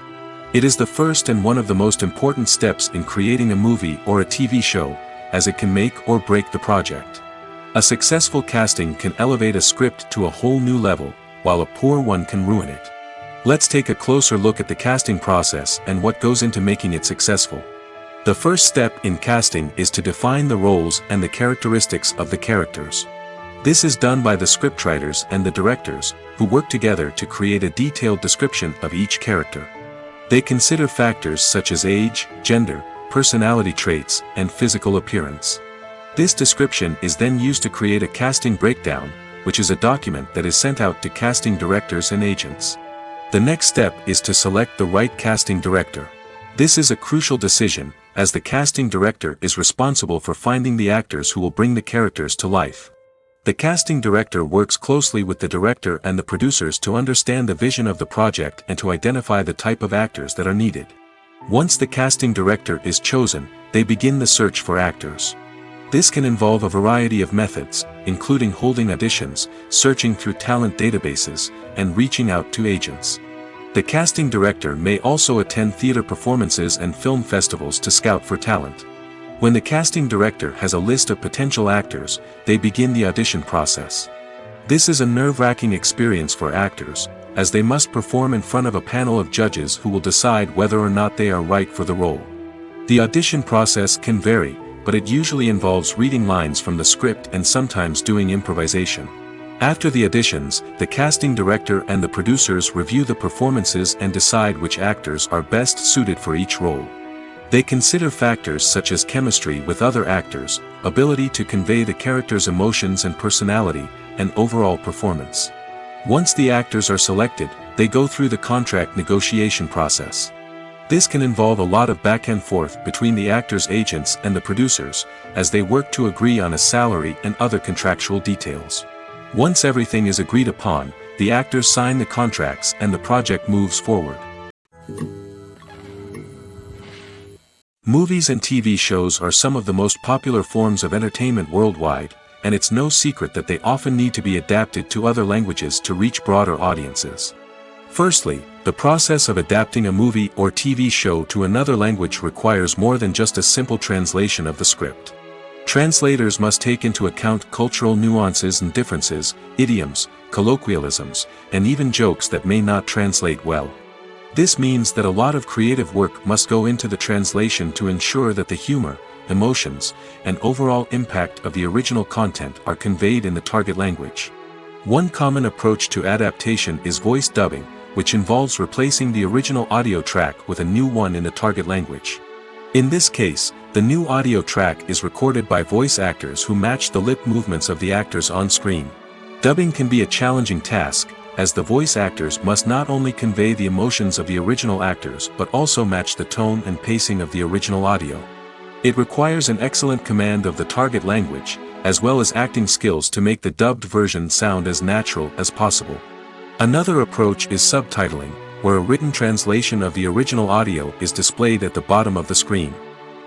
It is the first and one of the most important steps in creating a movie or a TV show, as it can make or break the project. A successful casting can elevate a script to a whole new level, while a poor one can ruin it. Let's take a closer look at the casting process and what goes into making it successful. The first step in casting is to define the roles and the characteristics of the characters. This is done by the scriptwriters and the directors, who work together to create a detailed description of each character. They consider factors such as age, gender, personality traits, and physical appearance. This description is then used to create a casting breakdown, which is a document that is sent out to casting directors and agents. The next step is to select the right casting director. This is a crucial decision, as the casting director is responsible for finding the actors who will bring the characters to life. The casting director works closely with the director and the producers to understand the vision of the project and to identify the type of actors that are needed. Once the casting director is chosen, they begin the search for actors. This can involve a variety of methods, including holding auditions, searching through talent databases, and reaching out to agents. The casting director may also attend theater performances and film festivals to scout for talent. When the casting director has a list of potential actors, they begin the audition process. This is a nerve-wracking experience for actors, as they must perform in front of a panel of judges who will decide whether or not they are right for the role. The audition process can vary, but it usually involves reading lines from the script and sometimes doing improvisation. After the auditions, the casting director and the producers review the performances and decide which actors are best suited for each role. They consider factors such as chemistry with other actors, ability to convey the character's emotions and personality, and overall performance. Once the actors are selected, they go through the contract negotiation process. This can involve a lot of back and forth between the actors' agents and the producers, as they work to agree on a salary and other contractual details. Once everything is agreed upon, the actors sign the contracts and the project moves forward. Movies and TV shows are some of the most popular forms of entertainment worldwide, and it's no secret that they often need to be adapted to other languages to reach broader audiences. Firstly, the process of adapting a movie or TV show to another language requires more than just a simple translation of the script. Translators must take into account cultural nuances and differences, idioms, colloquialisms, and even jokes that may not translate well. This means that a lot of creative work must go into the translation to ensure that the humor, emotions, and overall impact of the original content are conveyed in the target language. One common approach to adaptation is voice dubbing, which involves replacing the original audio track with a new one in the target language. In this case, the new audio track is recorded by voice actors who match the lip movements of the actors on screen. Dubbing can be a challenging task, as the voice actors must not only convey the emotions of the original actors but also match the tone and pacing of the original audio. It requires an excellent command of the target language, as well as acting skills to make the dubbed version sound as natural as possible. Another approach is subtitling, where a written translation of the original audio is displayed at the bottom of the screen.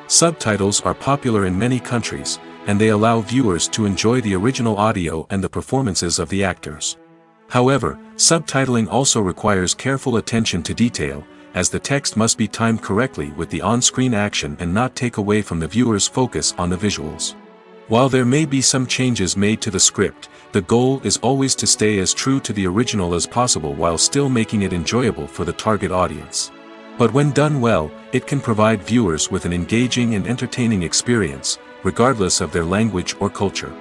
Subtitles are popular in many countries, and they allow viewers to enjoy the original audio and the performances of the actors. However, subtitling also requires careful attention to detail, as the text must be timed correctly with the on-screen action and not take away from the viewer's focus on the visuals. While there may be some changes made to the script, the goal is always to stay as true to the original as possible while still making it enjoyable for the target audience. But when done well, it can provide viewers with an engaging and entertaining experience, regardless of their language or culture.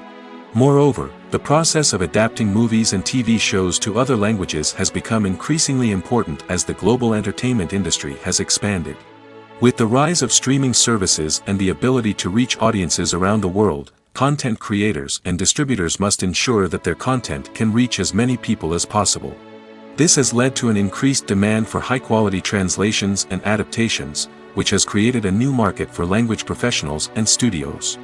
Moreover, the process of adapting movies and TV shows to other languages has become increasingly important as the global entertainment industry has expanded. With the rise of streaming services and the ability to reach audiences around the world, content creators and distributors must ensure that their content can reach as many people as possible. This has led to an increased demand for high-quality translations and adaptations, which has created a new market for language professionals and studios.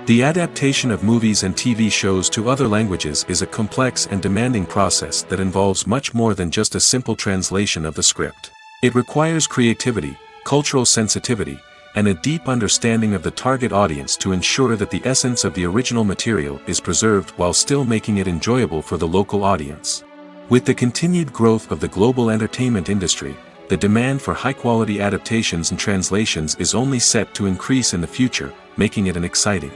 The adaptation of movies and TV shows to other languages is a complex and demanding process that involves much more than just a simple translation of the script. It requires creativity, cultural sensitivity, and a deep understanding of the target audience to ensure that the essence of the original material is preserved while still making it enjoyable for the local audience. With the continued growth of the global entertainment industry, the demand for high-quality adaptations and translations is only set to increase in the future, making it an exciting.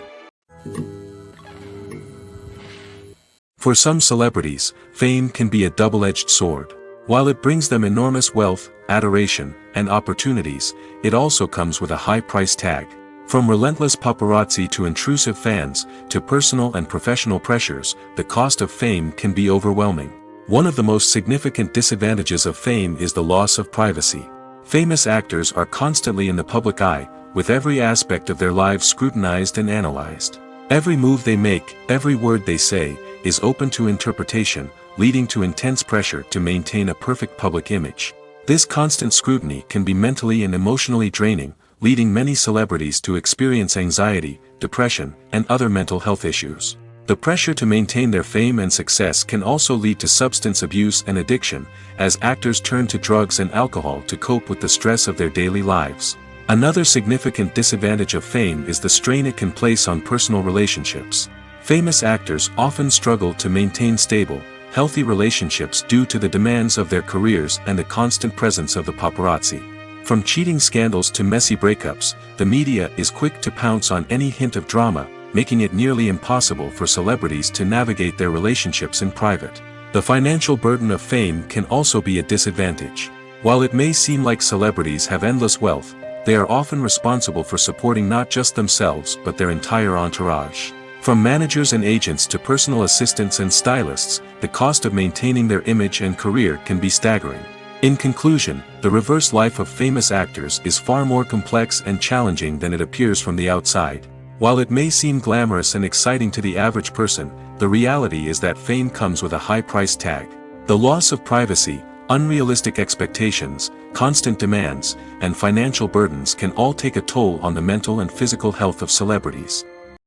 For some celebrities, fame can be a double-edged sword. While it brings them enormous wealth, adoration, and opportunities, it also comes with a high price tag. From relentless paparazzi to intrusive fans, to personal and professional pressures, the cost of fame can be overwhelming. One of the most significant disadvantages of fame is the loss of privacy. Famous actors are constantly in the public eye, with every aspect of their lives scrutinized and analyzed. Every move they make, every word they say, is open to interpretation, leading to intense pressure to maintain a perfect public image. This constant scrutiny can be mentally and emotionally draining, leading many celebrities to experience anxiety, depression, and other mental health issues. The pressure to maintain their fame and success can also lead to substance abuse and addiction, as actors turn to drugs and alcohol to cope with the stress of their daily lives. Another significant disadvantage of fame is the strain it can place on personal relationships. Famous actors often struggle to maintain stable, healthy relationships due to the demands of their careers and the constant presence of the paparazzi. From cheating scandals to messy breakups, the media is quick to pounce on any hint of drama, making it nearly impossible for celebrities to navigate their relationships in private. The financial burden of fame can also be a disadvantage. While it may seem like celebrities have endless wealth, they are often responsible for supporting not just themselves but their entire entourage. From managers and agents to personal assistants and stylists, the cost of maintaining their image and career can be staggering. In conclusion, the reverse life of famous actors is far more complex and challenging than it appears from the outside. While it may seem glamorous and exciting to the average person, the reality is that fame comes with a high price tag. The loss of privacy, Unrealistic expectations, constant demands, and financial burdens can all take a toll on the mental and physical health of celebrities.